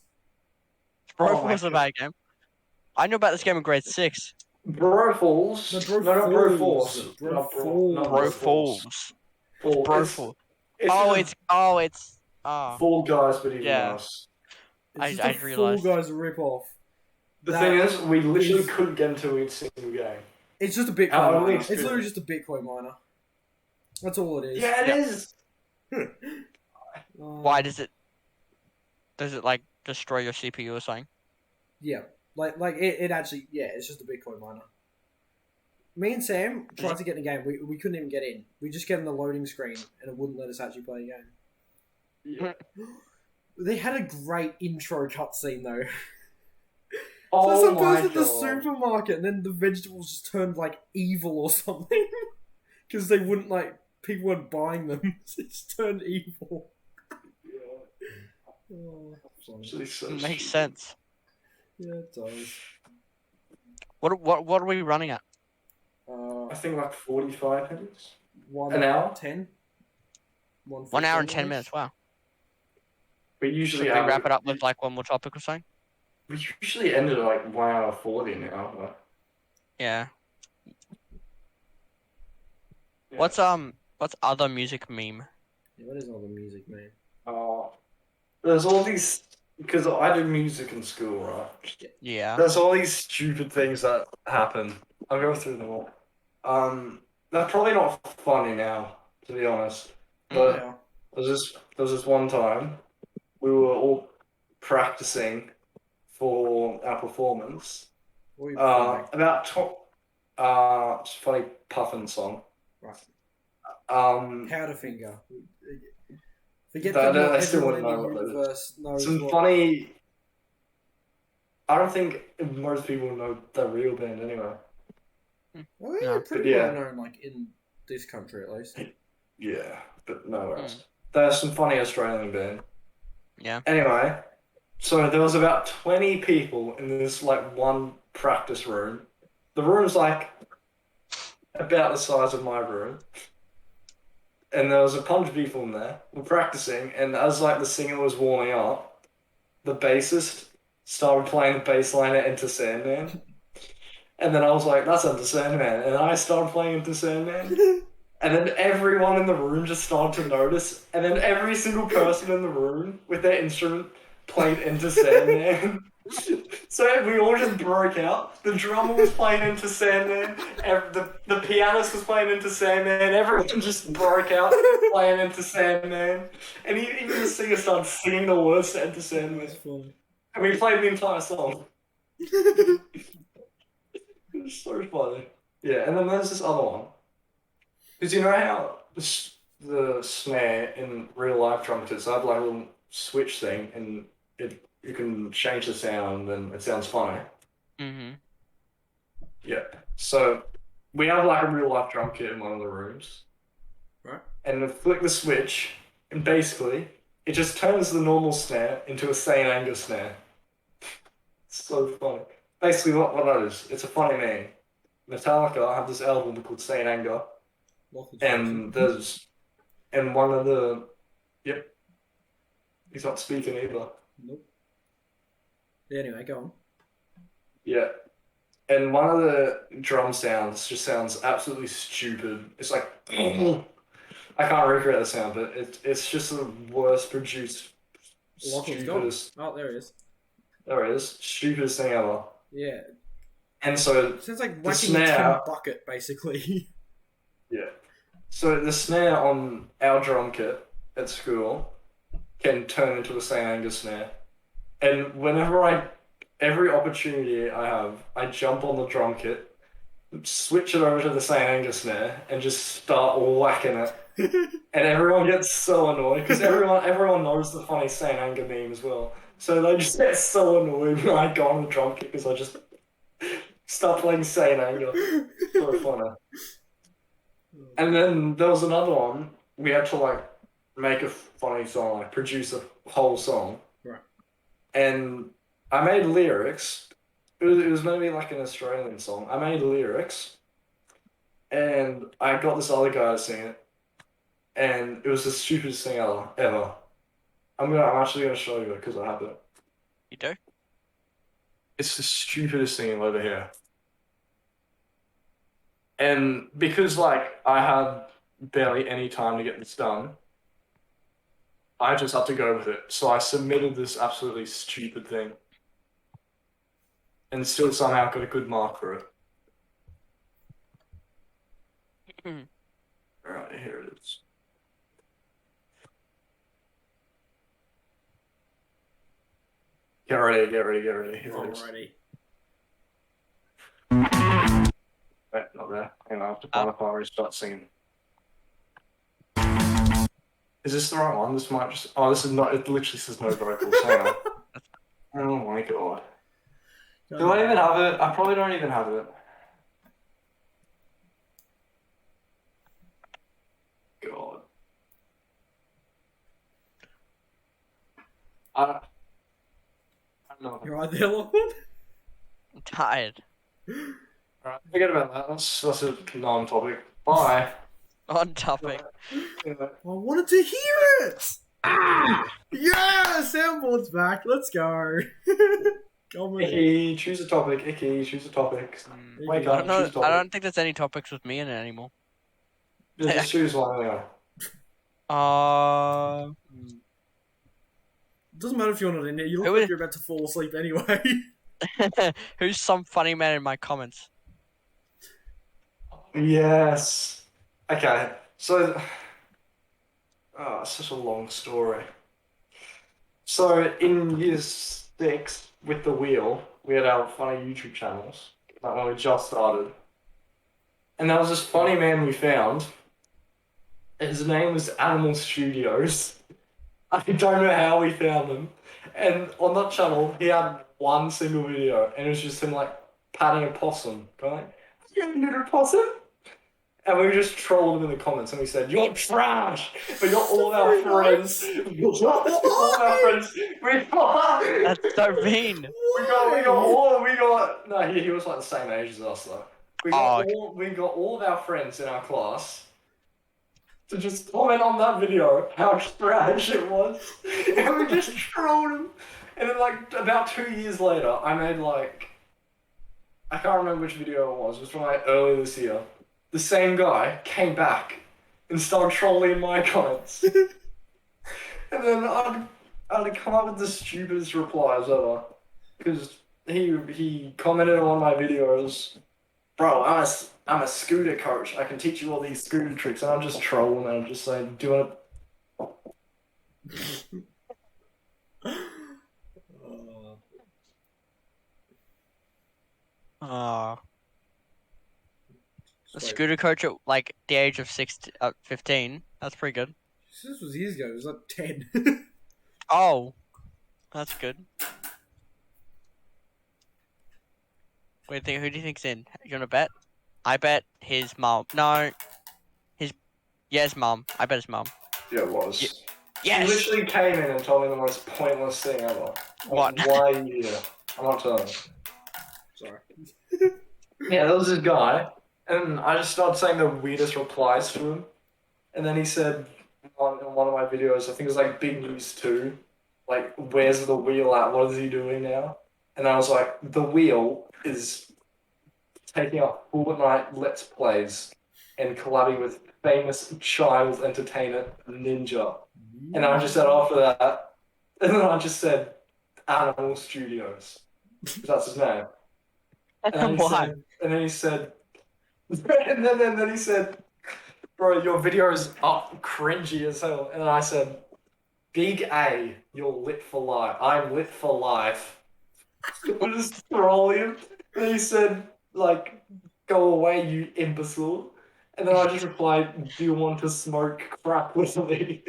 Speaker 1: Bro was a bad game. I knew about this game in grade 6.
Speaker 3: Bro Falls.
Speaker 2: No,
Speaker 3: Not Bro Force.
Speaker 2: Bro Falls.
Speaker 3: Not
Speaker 1: Bro Falls.
Speaker 3: Fall.
Speaker 1: Bro
Speaker 3: It's-
Speaker 1: Falls.
Speaker 3: it's
Speaker 1: It's
Speaker 3: Fall Guys, but even
Speaker 1: Yeah.
Speaker 3: worse.
Speaker 2: It's
Speaker 1: I
Speaker 2: just a
Speaker 1: realised.
Speaker 2: Fall Guys rip-off.
Speaker 3: The
Speaker 2: That
Speaker 3: thing is, we literally
Speaker 2: is-
Speaker 3: couldn't get into a single game.
Speaker 2: It's just a Bitcoin
Speaker 3: Our only
Speaker 2: miner. It's
Speaker 3: experience-
Speaker 2: literally just a Bitcoin miner. That's all it is.
Speaker 3: Yeah, it
Speaker 1: Yeah.
Speaker 3: is.
Speaker 1: Why does it like destroy your CPU or something?
Speaker 2: Yeah, like it actually, yeah, it's just a Bitcoin miner. Me and Sam tried to get in the game. We couldn't even get in. We just get in the loading screen and it wouldn't let us actually play a game.
Speaker 3: Yeah.
Speaker 2: They had a great intro cutscene though.
Speaker 3: Oh
Speaker 2: So some
Speaker 3: my
Speaker 2: person at the
Speaker 3: god.
Speaker 2: supermarket and then the vegetables just turned like evil or something because they wouldn't people weren't buying them. It just turned evil. Oh, funny.
Speaker 3: Actually, so
Speaker 1: Makes
Speaker 3: stupid.
Speaker 1: sense.
Speaker 2: Yeah, it does.
Speaker 1: What are we running at?
Speaker 3: I think like 45 minutes.
Speaker 2: 1
Speaker 3: An hour?
Speaker 2: 10.
Speaker 1: 1 hour and 10 minutes. Wow.
Speaker 3: We
Speaker 1: Should
Speaker 3: usually
Speaker 1: we wrap it up with like one more topic or something?
Speaker 3: We usually end at like 1 hour 40 now. But,
Speaker 1: Yeah.
Speaker 3: yeah.
Speaker 1: What's other music meme?
Speaker 2: Yeah, what is all the music, man?
Speaker 3: There's all these because I do music in school, right?
Speaker 1: Yeah.
Speaker 3: There's all these stupid things that happen. I'll go through them all. They're probably not funny now, to be honest. But
Speaker 2: Yeah.
Speaker 3: there was this one time we were all practicing for our performance.
Speaker 2: What are you playing?
Speaker 3: About it's a funny puffin song.
Speaker 2: Right.
Speaker 3: Some
Speaker 2: Powderfinger. Forget
Speaker 3: No,
Speaker 2: that
Speaker 3: no,
Speaker 2: not
Speaker 3: I still
Speaker 2: everyone in
Speaker 3: wouldn't know
Speaker 2: the
Speaker 3: what that is.
Speaker 2: universe knows what...
Speaker 3: funny. I don't think most people know the real band anyway.
Speaker 2: Well,
Speaker 1: Yeah.
Speaker 2: they're pretty
Speaker 3: Yeah.
Speaker 2: well known, like, in this country at least.
Speaker 3: Yeah, but nowhere else. There's some funny Australian band.
Speaker 1: Yeah.
Speaker 3: Anyway, so there was about 20 people in this like one practice room. The room's like about the size of my room. And there was a bunch of people in there. We're practicing, and as like the singer was warming up, the bassist started playing the bass line at Enter Sandman. And then I was like, that's Enter Sandman. And I started playing Enter Sandman. And then everyone in the room just started to notice. And then every single person in the room with their instrument played Enter Sandman. So we all just broke out. The drummer was playing Enter Sandman. The pianist was playing Enter Sandman. Everyone just broke out playing Enter Sandman. And even the singer started singing the words to Enter Sandman.
Speaker 2: That's funny.
Speaker 3: And we played the entire song. It was so funny. Yeah, and then there's this other one. Because you know how the snare in real life drum kits, I have like a little switch thing, and you can change the sound, and it sounds funny.
Speaker 1: Mm-hmm.
Speaker 3: Yeah. So we have like a real life drum kit in one of the rooms.
Speaker 2: Right.
Speaker 3: And we flick the switch, and basically it just turns the normal snare into a Saint Anger snare. It's so funny. Basically, what that is, it's a funny name. Metallica have this album called Saint Anger, and one of the, yep, he's not speaking either.
Speaker 2: Nope. Yeah, anyway, go on.
Speaker 3: Yeah. And one of the drum sounds just sounds absolutely stupid. It's like, I can't recreate the sound, but it's just the worst produced,
Speaker 2: Lachlan's gone.
Speaker 3: stupidest,
Speaker 2: Oh, there he is.
Speaker 3: there it is, stupidest thing ever.
Speaker 2: Yeah.
Speaker 3: And so,
Speaker 2: Sounds like
Speaker 3: The
Speaker 2: whacking a tin
Speaker 3: snare-
Speaker 2: bucket, basically.
Speaker 3: yeah. So the snare on our drum kit at school can turn into a St. Angus snare. And every opportunity I have, I jump on the drum kit, switch it over to the St. Angus snare, and just start whacking it. And everyone gets so annoyed because everyone knows the funny St. Anger meme as well. So they just get so annoyed when I go on the drum kit because I just start playing St. Anger. So funny. And then there was another one. We had to like make a funny song, like produce a whole song.
Speaker 2: Right.
Speaker 3: And I made lyrics. It was meant to be like an Australian song. I made lyrics, and I got this other guy to sing it. And it was the stupidest thing ever. I'm actually gonna show you it because I have it.
Speaker 1: You do?
Speaker 3: It's the stupidest thing over here. And because like I had barely any time to get this done, I just had to go with it. So I submitted this absolutely stupid thing. And still somehow got a good mark for it. Alright, here it is. Get ready. Here it is.
Speaker 2: Alrighty.
Speaker 3: Wait, not there. Hang on, I have to find a part where he starts singing. Is this the right one? This might just... Oh, this is not... It literally says no vocals. Hang on. Oh my god. Do I even have it? I probably don't even have it. God. I don't know.
Speaker 2: You're right there, Lachlan?
Speaker 1: I'm tired.
Speaker 3: Alright, forget about that. That's a non-topic. Bye.
Speaker 1: On topic.
Speaker 3: Yeah.
Speaker 2: I wanted to hear it! Yeah! Handball's back. Let's go. Come with it.
Speaker 3: Icky, choose a topic. Icky, choose a topic. Wake
Speaker 1: I
Speaker 3: up,
Speaker 1: don't
Speaker 3: choose a topic.
Speaker 1: I don't think there's any topics with me in it anymore.
Speaker 3: Just choose one anyway.
Speaker 2: Doesn't matter if you're not in it. You look
Speaker 1: Who
Speaker 2: like
Speaker 1: is-
Speaker 2: you're about to fall asleep anyway.
Speaker 1: Who's some funny man in my comments?
Speaker 3: Yes. Okay, so... Oh, it's such a long story. So, in year 6, with the wheel, we had our funny YouTube channels, like when we just started. And there was this funny man we found. His name was Animal Studios. I don't know how we found him. And on that channel, he had one single video, and it was just him, like, patting a possum. Going, you little possum? And we just trolled him in the comments, and we said, "You're trash." We got all our friends. We got all our friends.
Speaker 1: That's so mean.
Speaker 3: No, he was like the same age as us though. We got all of our friends in our class to just comment on that video how trash it was, and we just trolled him. And then like about 2 years later, I made like I can't remember which video it was. It was from like earlier this year. The same guy came back and started trolling my comments. And then I had to come up with the stupidest replies ever. Because he commented on my videos, "Bro, I'm a scooter coach. I can teach you all these scooter tricks." And I'm just trolling and I'm just saying, "Do you want
Speaker 1: Oh. A scooter coach at like the age of 15. That's pretty good.
Speaker 2: This was years ago. It was like 10.
Speaker 1: Oh, that's good. Who do you think's in? You wanna bet? I bet his mom. No, his mom. I bet his mom.
Speaker 3: Yeah, it was.
Speaker 1: Yes.
Speaker 3: He literally came in and told me the most pointless thing ever.
Speaker 1: What?
Speaker 3: Why are you here? I'm not telling you.
Speaker 2: Sorry.
Speaker 3: Yeah, there was this guy, and I just started saying the weirdest replies to him. And then he said in one of my videos, I think it was like Big News 2, like, "Where's the wheel at? What is he doing now?" And I was like, "The wheel is taking up Fortnite Let's Plays and collabing with famous child entertainer Ninja." And I just said after that, and then I just said Animal Studios. That's his name. And then he
Speaker 1: Why?
Speaker 3: said, and then he said, and then he said, bro, your video is up cringy as hell. And then I said, Big A, you're lit for life. I'm lit for life. We're just trolling him. And he said, like, go away, you imbecile. And then I just replied, do you want to smoke crack with me?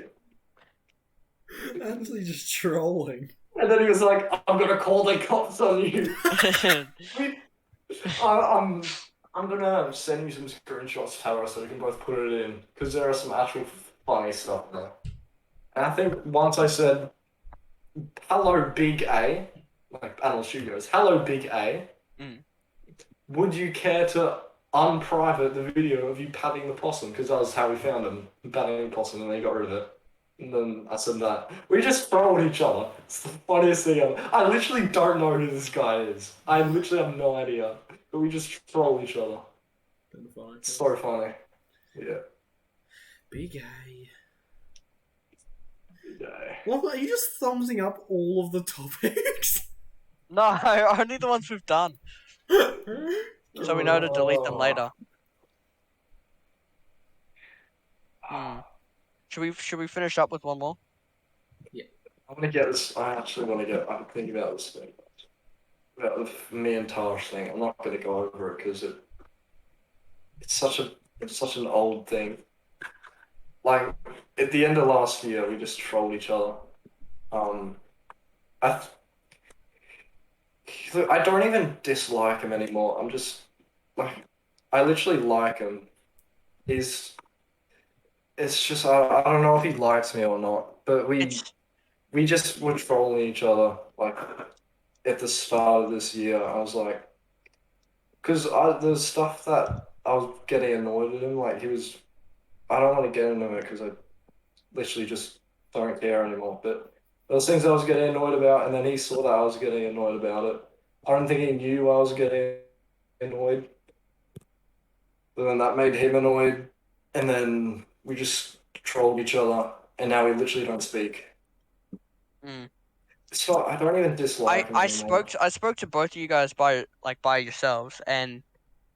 Speaker 2: Actually, just trolling.
Speaker 3: And then he was like, I'm gonna call the cops on you. I'm gonna send you some screenshots, Tara, so we can both put it in, because there are some actual funny stuff there. And I think once I said, hello, Big A, like Animal Studios, hello, Big A, would you care to unprivate the video of you patting the possum? Because that was how we found him, patting the possum, and they got rid of it. And then I said that. We just trolled each other. It's the funniest thing ever. I literally don't know who this guy is. I literally have no idea. But we just troll each other. It's so funny. Yeah.
Speaker 2: Big A.
Speaker 3: Big A.
Speaker 2: What, are you just thumbsing up all of the topics?
Speaker 1: No, only the ones we've done. So we know to delete them later. Should we finish up with one more?
Speaker 2: Yeah.
Speaker 3: I want to get this. I'm thinking about this thing. About the me and Taj thing. I'm not going to go over it because it's such an old thing. Like, at the end of last year, we just trolled each other. I don't even dislike him anymore. I'm just, like, I literally like him. It's just, I don't know if he likes me or not, but we just were trolling each other, like, at the start of this year. I was like, because the stuff that I was getting annoyed with him, like, I don't want to get into it because I literally just don't care anymore, but there was things I was getting annoyed about, and then he saw that I was getting annoyed about it. I don't think he knew I was getting annoyed, but then that made him annoyed, and then we just trolled each other, and now we literally don't speak. It's not, I don't even dislike him anymore.
Speaker 1: I spoke to both of you guys by yourselves, and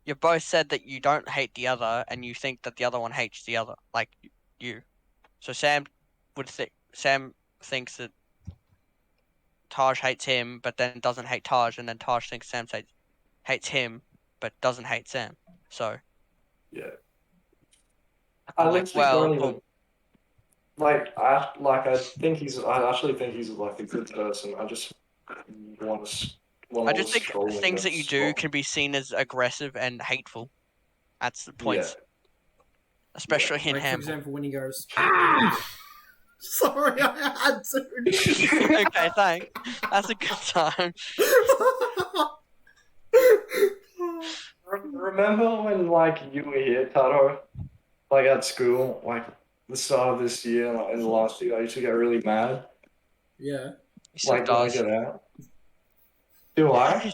Speaker 1: you both said that you don't hate the other, and you think that the other one hates the other, like you. So Sam thinks that Taj hates him, but then doesn't hate Taj, and then Taj thinks Sam hates him, but doesn't hate Sam. So.
Speaker 3: Yeah. I literally don't even. I think I actually think he's like a good person. I just want to.
Speaker 1: I just think things that you do can be seen as aggressive and hateful. That's the point.
Speaker 3: Yeah.
Speaker 1: Especially in
Speaker 2: like,
Speaker 1: Handball.
Speaker 2: for example, when he goes, sorry, I had to.
Speaker 1: Okay, thanks. That's a good time.
Speaker 3: Remember when, like, you were here, Tato? Like, at school, like, the start of this year, like, in the last year, I used to get really mad.
Speaker 2: Yeah.
Speaker 3: Like, when I get out. Do I?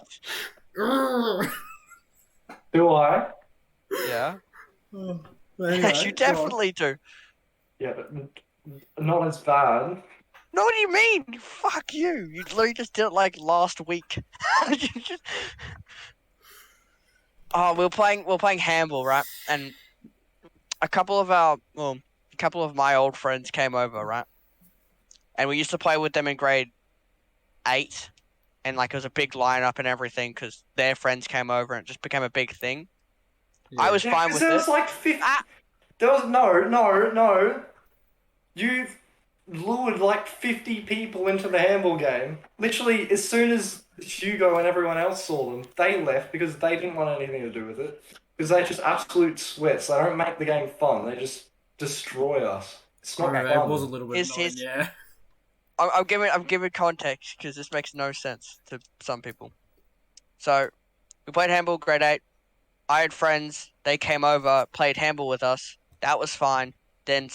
Speaker 3: Do I?
Speaker 1: Yeah.
Speaker 2: Anyway,
Speaker 1: Yes, you definitely do.
Speaker 3: Yeah, but not as bad.
Speaker 1: No, what do you mean? Fuck you. You literally just did it like last week. Oh, we're playing handball, right? And a couple of my old friends came over, right? And we used to play with them in grade 8, and like it was a big lineup and everything because their friends came over and it just became a big thing. Yeah. I was fine with it.
Speaker 3: There was like 50. There was no. You've lured like 50 people into the handball game. Literally, as soon as Hugo and everyone else saw them, they left because they didn't want anything to do with it. Because they're just absolute sweats. They don't make the game fun. They just destroy us. It's not fun.
Speaker 2: It was a little bit annoying, yeah.
Speaker 1: I'm giving context because this makes no sense to some people. So, we played handball grade 8. I had friends. They came over, played handball with us. That was fine. Then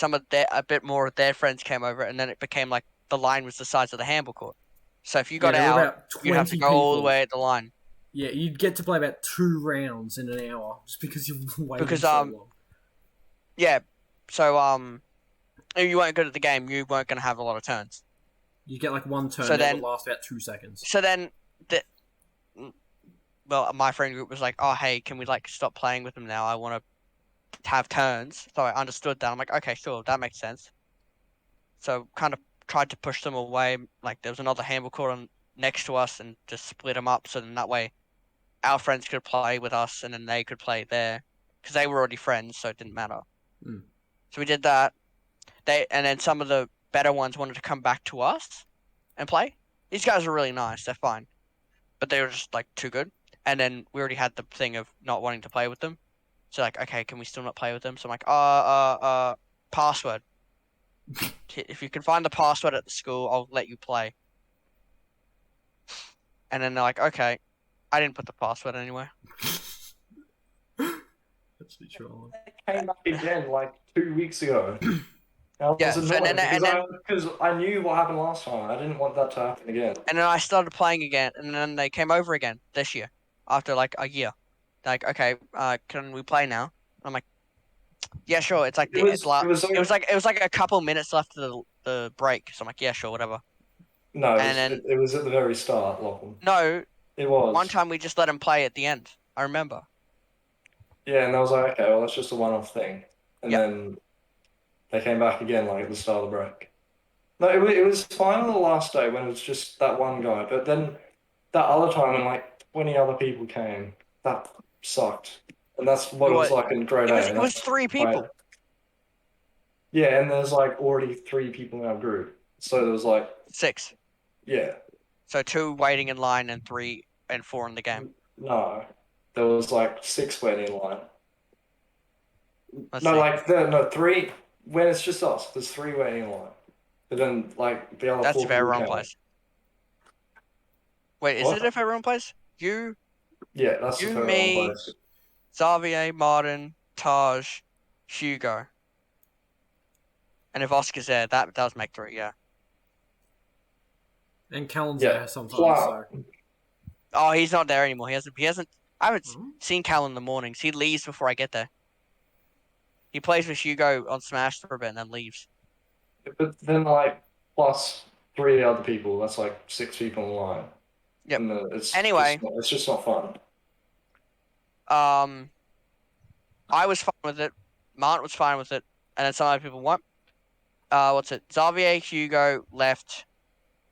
Speaker 1: a bit more of their friends came over, and then it became like the line was the size of the handball court. So if you got out, you'd have to go all the way at the line.
Speaker 2: Yeah, you'd get to play about 2 rounds in an hour just because you waited so long.
Speaker 1: Yeah, so if you weren't good at the game, you weren't going to have a lot of turns.
Speaker 2: You get like 1 turn that would last about 2 seconds.
Speaker 1: So then, my friend group was like, "Oh, hey, can we like stop playing with them now? I want to have turns. So I understood that. I'm like, okay, sure, that makes sense. So kind of tried to push them away. Like there was another handball court on next to us, and just split them up. So then that way, our friends could play with us, and then they could play there, because they were already friends, so it didn't matter.
Speaker 2: Mm.
Speaker 1: So we did that. And then some of the better ones wanted to come back to us and play. These guys are really nice. They're fine, but they were just like too good. And then we already had the thing of not wanting to play with them. So like, okay, can we still not play with them? So I'm like, password. If you can find the password at the school, I'll let you play. And then they're like, okay. I didn't put the password anywhere.
Speaker 2: That's the trouble.
Speaker 3: They came back again like 2 weeks ago. I
Speaker 1: Yeah,
Speaker 3: was
Speaker 1: so
Speaker 3: annoyed
Speaker 1: then
Speaker 3: because I knew what happened last time. I didn't want that to happen again.
Speaker 1: and then I started playing again, and then they came over again this year after like a year. Like, okay, can we play now? I'm like, yeah, sure. It's like
Speaker 3: It was
Speaker 1: it was like a couple minutes left of the break. So I'm like, yeah, sure, whatever.
Speaker 3: no,
Speaker 1: And then
Speaker 3: it was at the very start, Lachlan.
Speaker 1: no,
Speaker 3: It was.
Speaker 1: one time we just let him play at the end. I remember.
Speaker 3: Yeah, and I was like, okay, well, that's just a one-off thing. And
Speaker 1: Yep.
Speaker 3: then they came back again, like at the start of the break. No, it was fine on the last day when it was just that one guy, but then that other time when like 20 other people came, that sucked. And that's what it was like in grade A.
Speaker 1: It was 3 people.
Speaker 3: Yeah, and there's like already 3 people in our group. So there was like
Speaker 1: 6.
Speaker 3: yeah.
Speaker 1: So 2 waiting in line and 3 and 4 in the game.
Speaker 3: No. There was like 6 waiting in line.
Speaker 1: Let's
Speaker 3: No,
Speaker 1: see.
Speaker 3: like no 3 when it's just us, there's 3 waiting in line. But then like the other
Speaker 1: That's
Speaker 3: 4
Speaker 1: if
Speaker 3: people
Speaker 1: everyone
Speaker 3: came.
Speaker 1: plays. Wait, is
Speaker 3: What?
Speaker 1: it if everyone plays? You,
Speaker 3: Yeah, that's if everyone
Speaker 1: me,
Speaker 3: plays.
Speaker 1: Xavier, Martin, Taj, Hugo. And if Oscar's there, that does make 3, yeah.
Speaker 2: And Callan's
Speaker 3: Yeah.
Speaker 2: there sometimes.
Speaker 3: Wow.
Speaker 2: So.
Speaker 1: Oh, he's not there anymore. He hasn't I haven't
Speaker 2: Mhm.
Speaker 1: seen Cal in the mornings. He leaves before I get there. He plays with Hugo on Smash for a bit and then leaves.
Speaker 3: But then like plus 3 other people, that's like 6 people in line.
Speaker 1: Yep.
Speaker 3: And it's
Speaker 1: Anyway.
Speaker 3: it's just not fun.
Speaker 1: I was fine with it. Martin was fine with it. And then some other people weren't. What's it? Xavier, Hugo left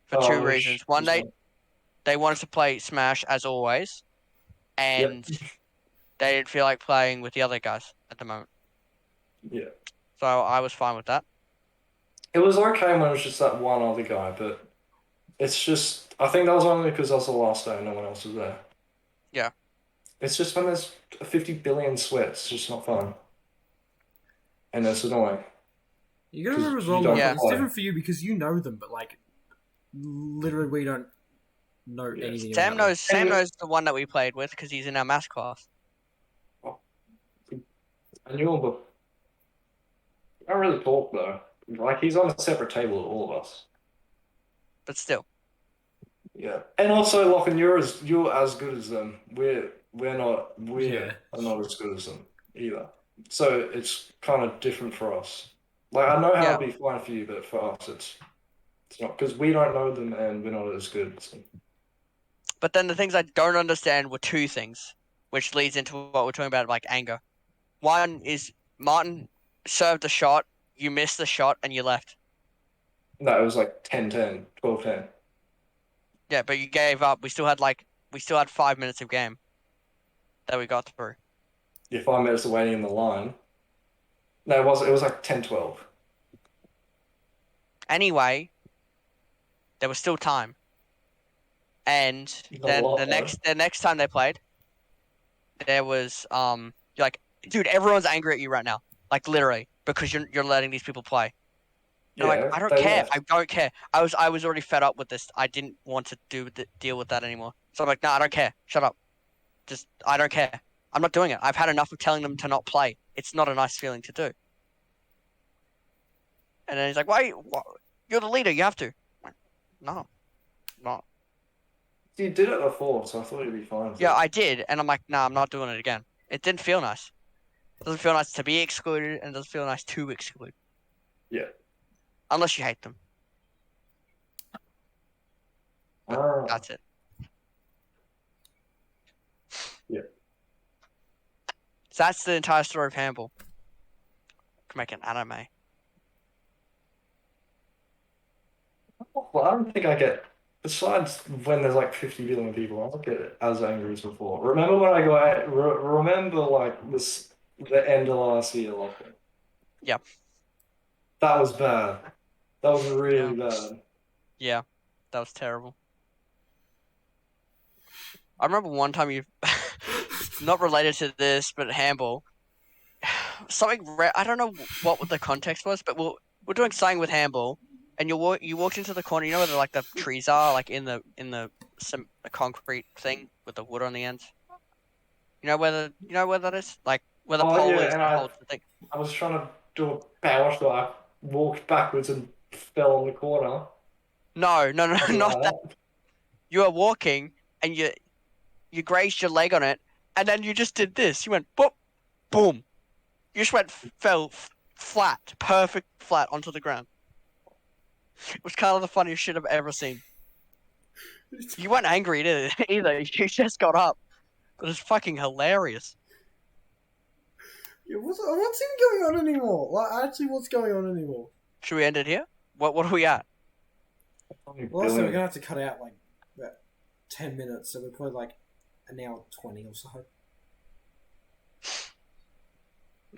Speaker 1: for 2 reasons. One, they wanted to play Smash as always, and they didn't feel like playing with the other guys at the moment.
Speaker 3: Yeah.
Speaker 1: So I was fine with that.
Speaker 3: It was okay when it was just that one other guy, but it's just I think that was only because that was the last day and no one else was there.
Speaker 1: Yeah.
Speaker 3: It's just when there's 50 billion sweats, it's just not fun. And it's annoying.
Speaker 2: You gotta
Speaker 3: 'Cause
Speaker 2: remember as
Speaker 3: you
Speaker 2: well,
Speaker 3: don't
Speaker 2: like, it's
Speaker 3: play.
Speaker 2: different for you because you know them, but like, literally we don't know
Speaker 3: Yeah.
Speaker 2: anything
Speaker 1: Sam
Speaker 2: about them.
Speaker 1: knows. Sam knows the one that we played with because he's in our math class.
Speaker 3: I knew him, but I don't really talk though. Like he's on a separate table to all of us.
Speaker 1: But still,
Speaker 3: Yeah, and also, Lachlan, you're as good as them. We're not
Speaker 2: Yeah.
Speaker 3: are not as good as them either. So it's kind of different for us. Like I know how it'd be fine for you, but for us, it's not because we don't know them and we're not as good as them.
Speaker 1: but then the things I don't understand were 2 things, which leads into what we're talking about, like anger. One is Martin served a shot, you missed the shot, and you left.
Speaker 3: No, it was like 10-10, 12-10.
Speaker 1: Yeah, but you gave up. We still had 5 minutes of game that we got through.
Speaker 3: Yeah, 5 minutes of waiting in the line. No, it was like 10-12.
Speaker 1: Anyway, there was still time. And then the next time they played, there was you're like, dude, everyone's angry at you right now. Like literally, because you're letting these people play. And I'm like, I don't care. I don't care. I was already fed up with this. I didn't want to deal with that anymore. So I'm like, no, I don't care. Shut up. Just I don't care. I'm not doing it. I've had enough of telling them to not play. It's not a nice feeling to do. And then he's like, why? You're the leader. You have to. Like, no, not.
Speaker 3: You did it before, so I thought you'd be fine.
Speaker 1: Yeah, I did, and I'm like, nah, I'm not doing it again. It didn't feel nice. It doesn't feel nice to be excluded, and it doesn't feel nice to exclude.
Speaker 3: Yeah.
Speaker 1: Unless you hate them. But that's it.
Speaker 3: Yeah.
Speaker 1: So that's the entire story of Handball. Could make an anime.
Speaker 3: Well, I don't think I get. Besides when there's like 50 billion people, I don't get as angry as before. Remember when I got. Remember like this the end of last year, Lachlan?
Speaker 1: Yeah.
Speaker 3: That was bad. That was really bad.
Speaker 1: Yeah, that was terrible. I remember one time you, not related to this, but handball. I don't know what the context was, but we're doing something with handball, and you walked into the corner. You know where the trees are, like in the the concrete thing with the wood on the ends. You know where that is, like where the pole is
Speaker 3: and
Speaker 1: that holds the thing.
Speaker 3: I was trying to do a power shot. I walked backwards and fell on the corner.
Speaker 1: No,
Speaker 3: Something
Speaker 1: not
Speaker 3: like
Speaker 1: that. You were walking and you grazed your leg on it, and then you just did this. You went boop, boom. You just fell flat, perfect flat onto the ground. It was kind of the funniest shit I've ever seen. You weren't angry either. You just got up. But it's fucking hilarious.
Speaker 2: Yeah, what's even going on anymore? Like, actually, what's going on anymore?
Speaker 1: Should we end it here? What are we at?
Speaker 2: Well, so we're gonna have to cut out like about 10 minutes, so we're probably like an hour 20 or so.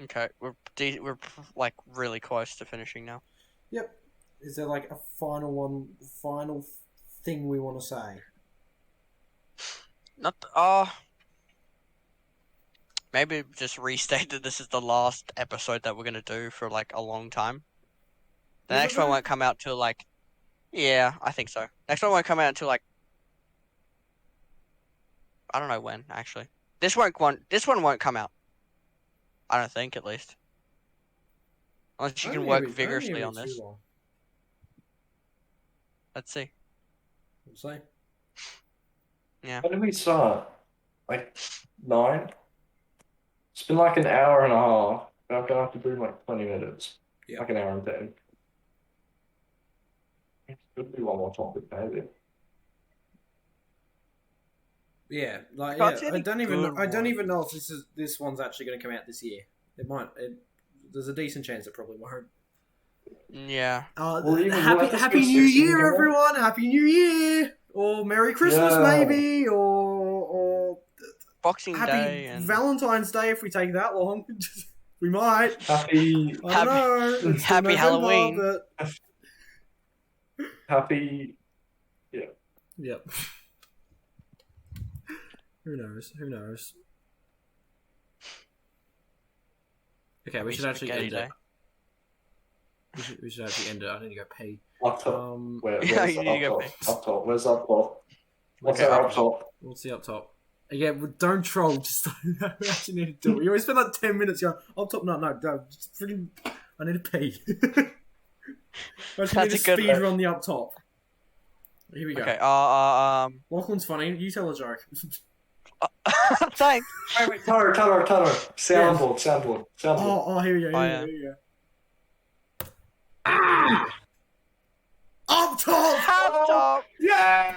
Speaker 1: Okay, we're like really close to finishing now.
Speaker 2: Yep. Is there like a final thing we want to say?
Speaker 1: Maybe just restate that this is the last episode that we're gonna do for like a long time. The next one won't come out till like, yeah, I think so. Next one won't come out until like, I don't know when actually. This one won't come out. I don't think, at least. Unless you can work vigorously on this. Let's see.
Speaker 2: We'll see.
Speaker 1: Yeah.
Speaker 3: When did we start? Like 9? It's been like an hour and a half. I'm gonna have to do like 20 minutes.
Speaker 2: Yeah.
Speaker 3: Like an hour and 10. Could be one more topic, maybe.
Speaker 2: Yeah, like
Speaker 1: Can't see
Speaker 2: I
Speaker 1: any
Speaker 2: don't
Speaker 1: good
Speaker 2: even know if this one's actually going to come out this year. It might. There's a decent chance it probably won't.
Speaker 1: Yeah.
Speaker 2: Happy New Year, everyone! Happy New Year, or Merry Christmas, maybe, or
Speaker 1: Boxing
Speaker 2: Happy
Speaker 1: Day and
Speaker 2: Valentine's Day if we take that long. We might.
Speaker 3: Happy.
Speaker 2: I don't know. It's
Speaker 1: Happy
Speaker 2: November,
Speaker 1: Halloween.
Speaker 2: But...
Speaker 3: Happy. Yeah.
Speaker 2: Yep. Who knows? Okay, we should actually end it. We should actually end it. I need to go pee.
Speaker 3: Up top. Where's
Speaker 1: Yeah,
Speaker 3: the
Speaker 1: you need to go
Speaker 3: up top? Up top. Where's up top? What's
Speaker 1: Okay,
Speaker 3: that
Speaker 1: up
Speaker 3: up top?
Speaker 2: What's the up top? Again, don't troll. Just we actually need to do it. You always spend like 10 minutes going up top. No. Just freaking. I need to pee. I actually need to speed run the up top. Here we go.
Speaker 1: Okay.
Speaker 2: Lachlan's funny. You tell a joke.
Speaker 1: Thanks.
Speaker 3: Wait, Tanner. Soundboard.
Speaker 2: Oh, here we go. Here we go. Up top!
Speaker 1: Up top!
Speaker 3: Yeah!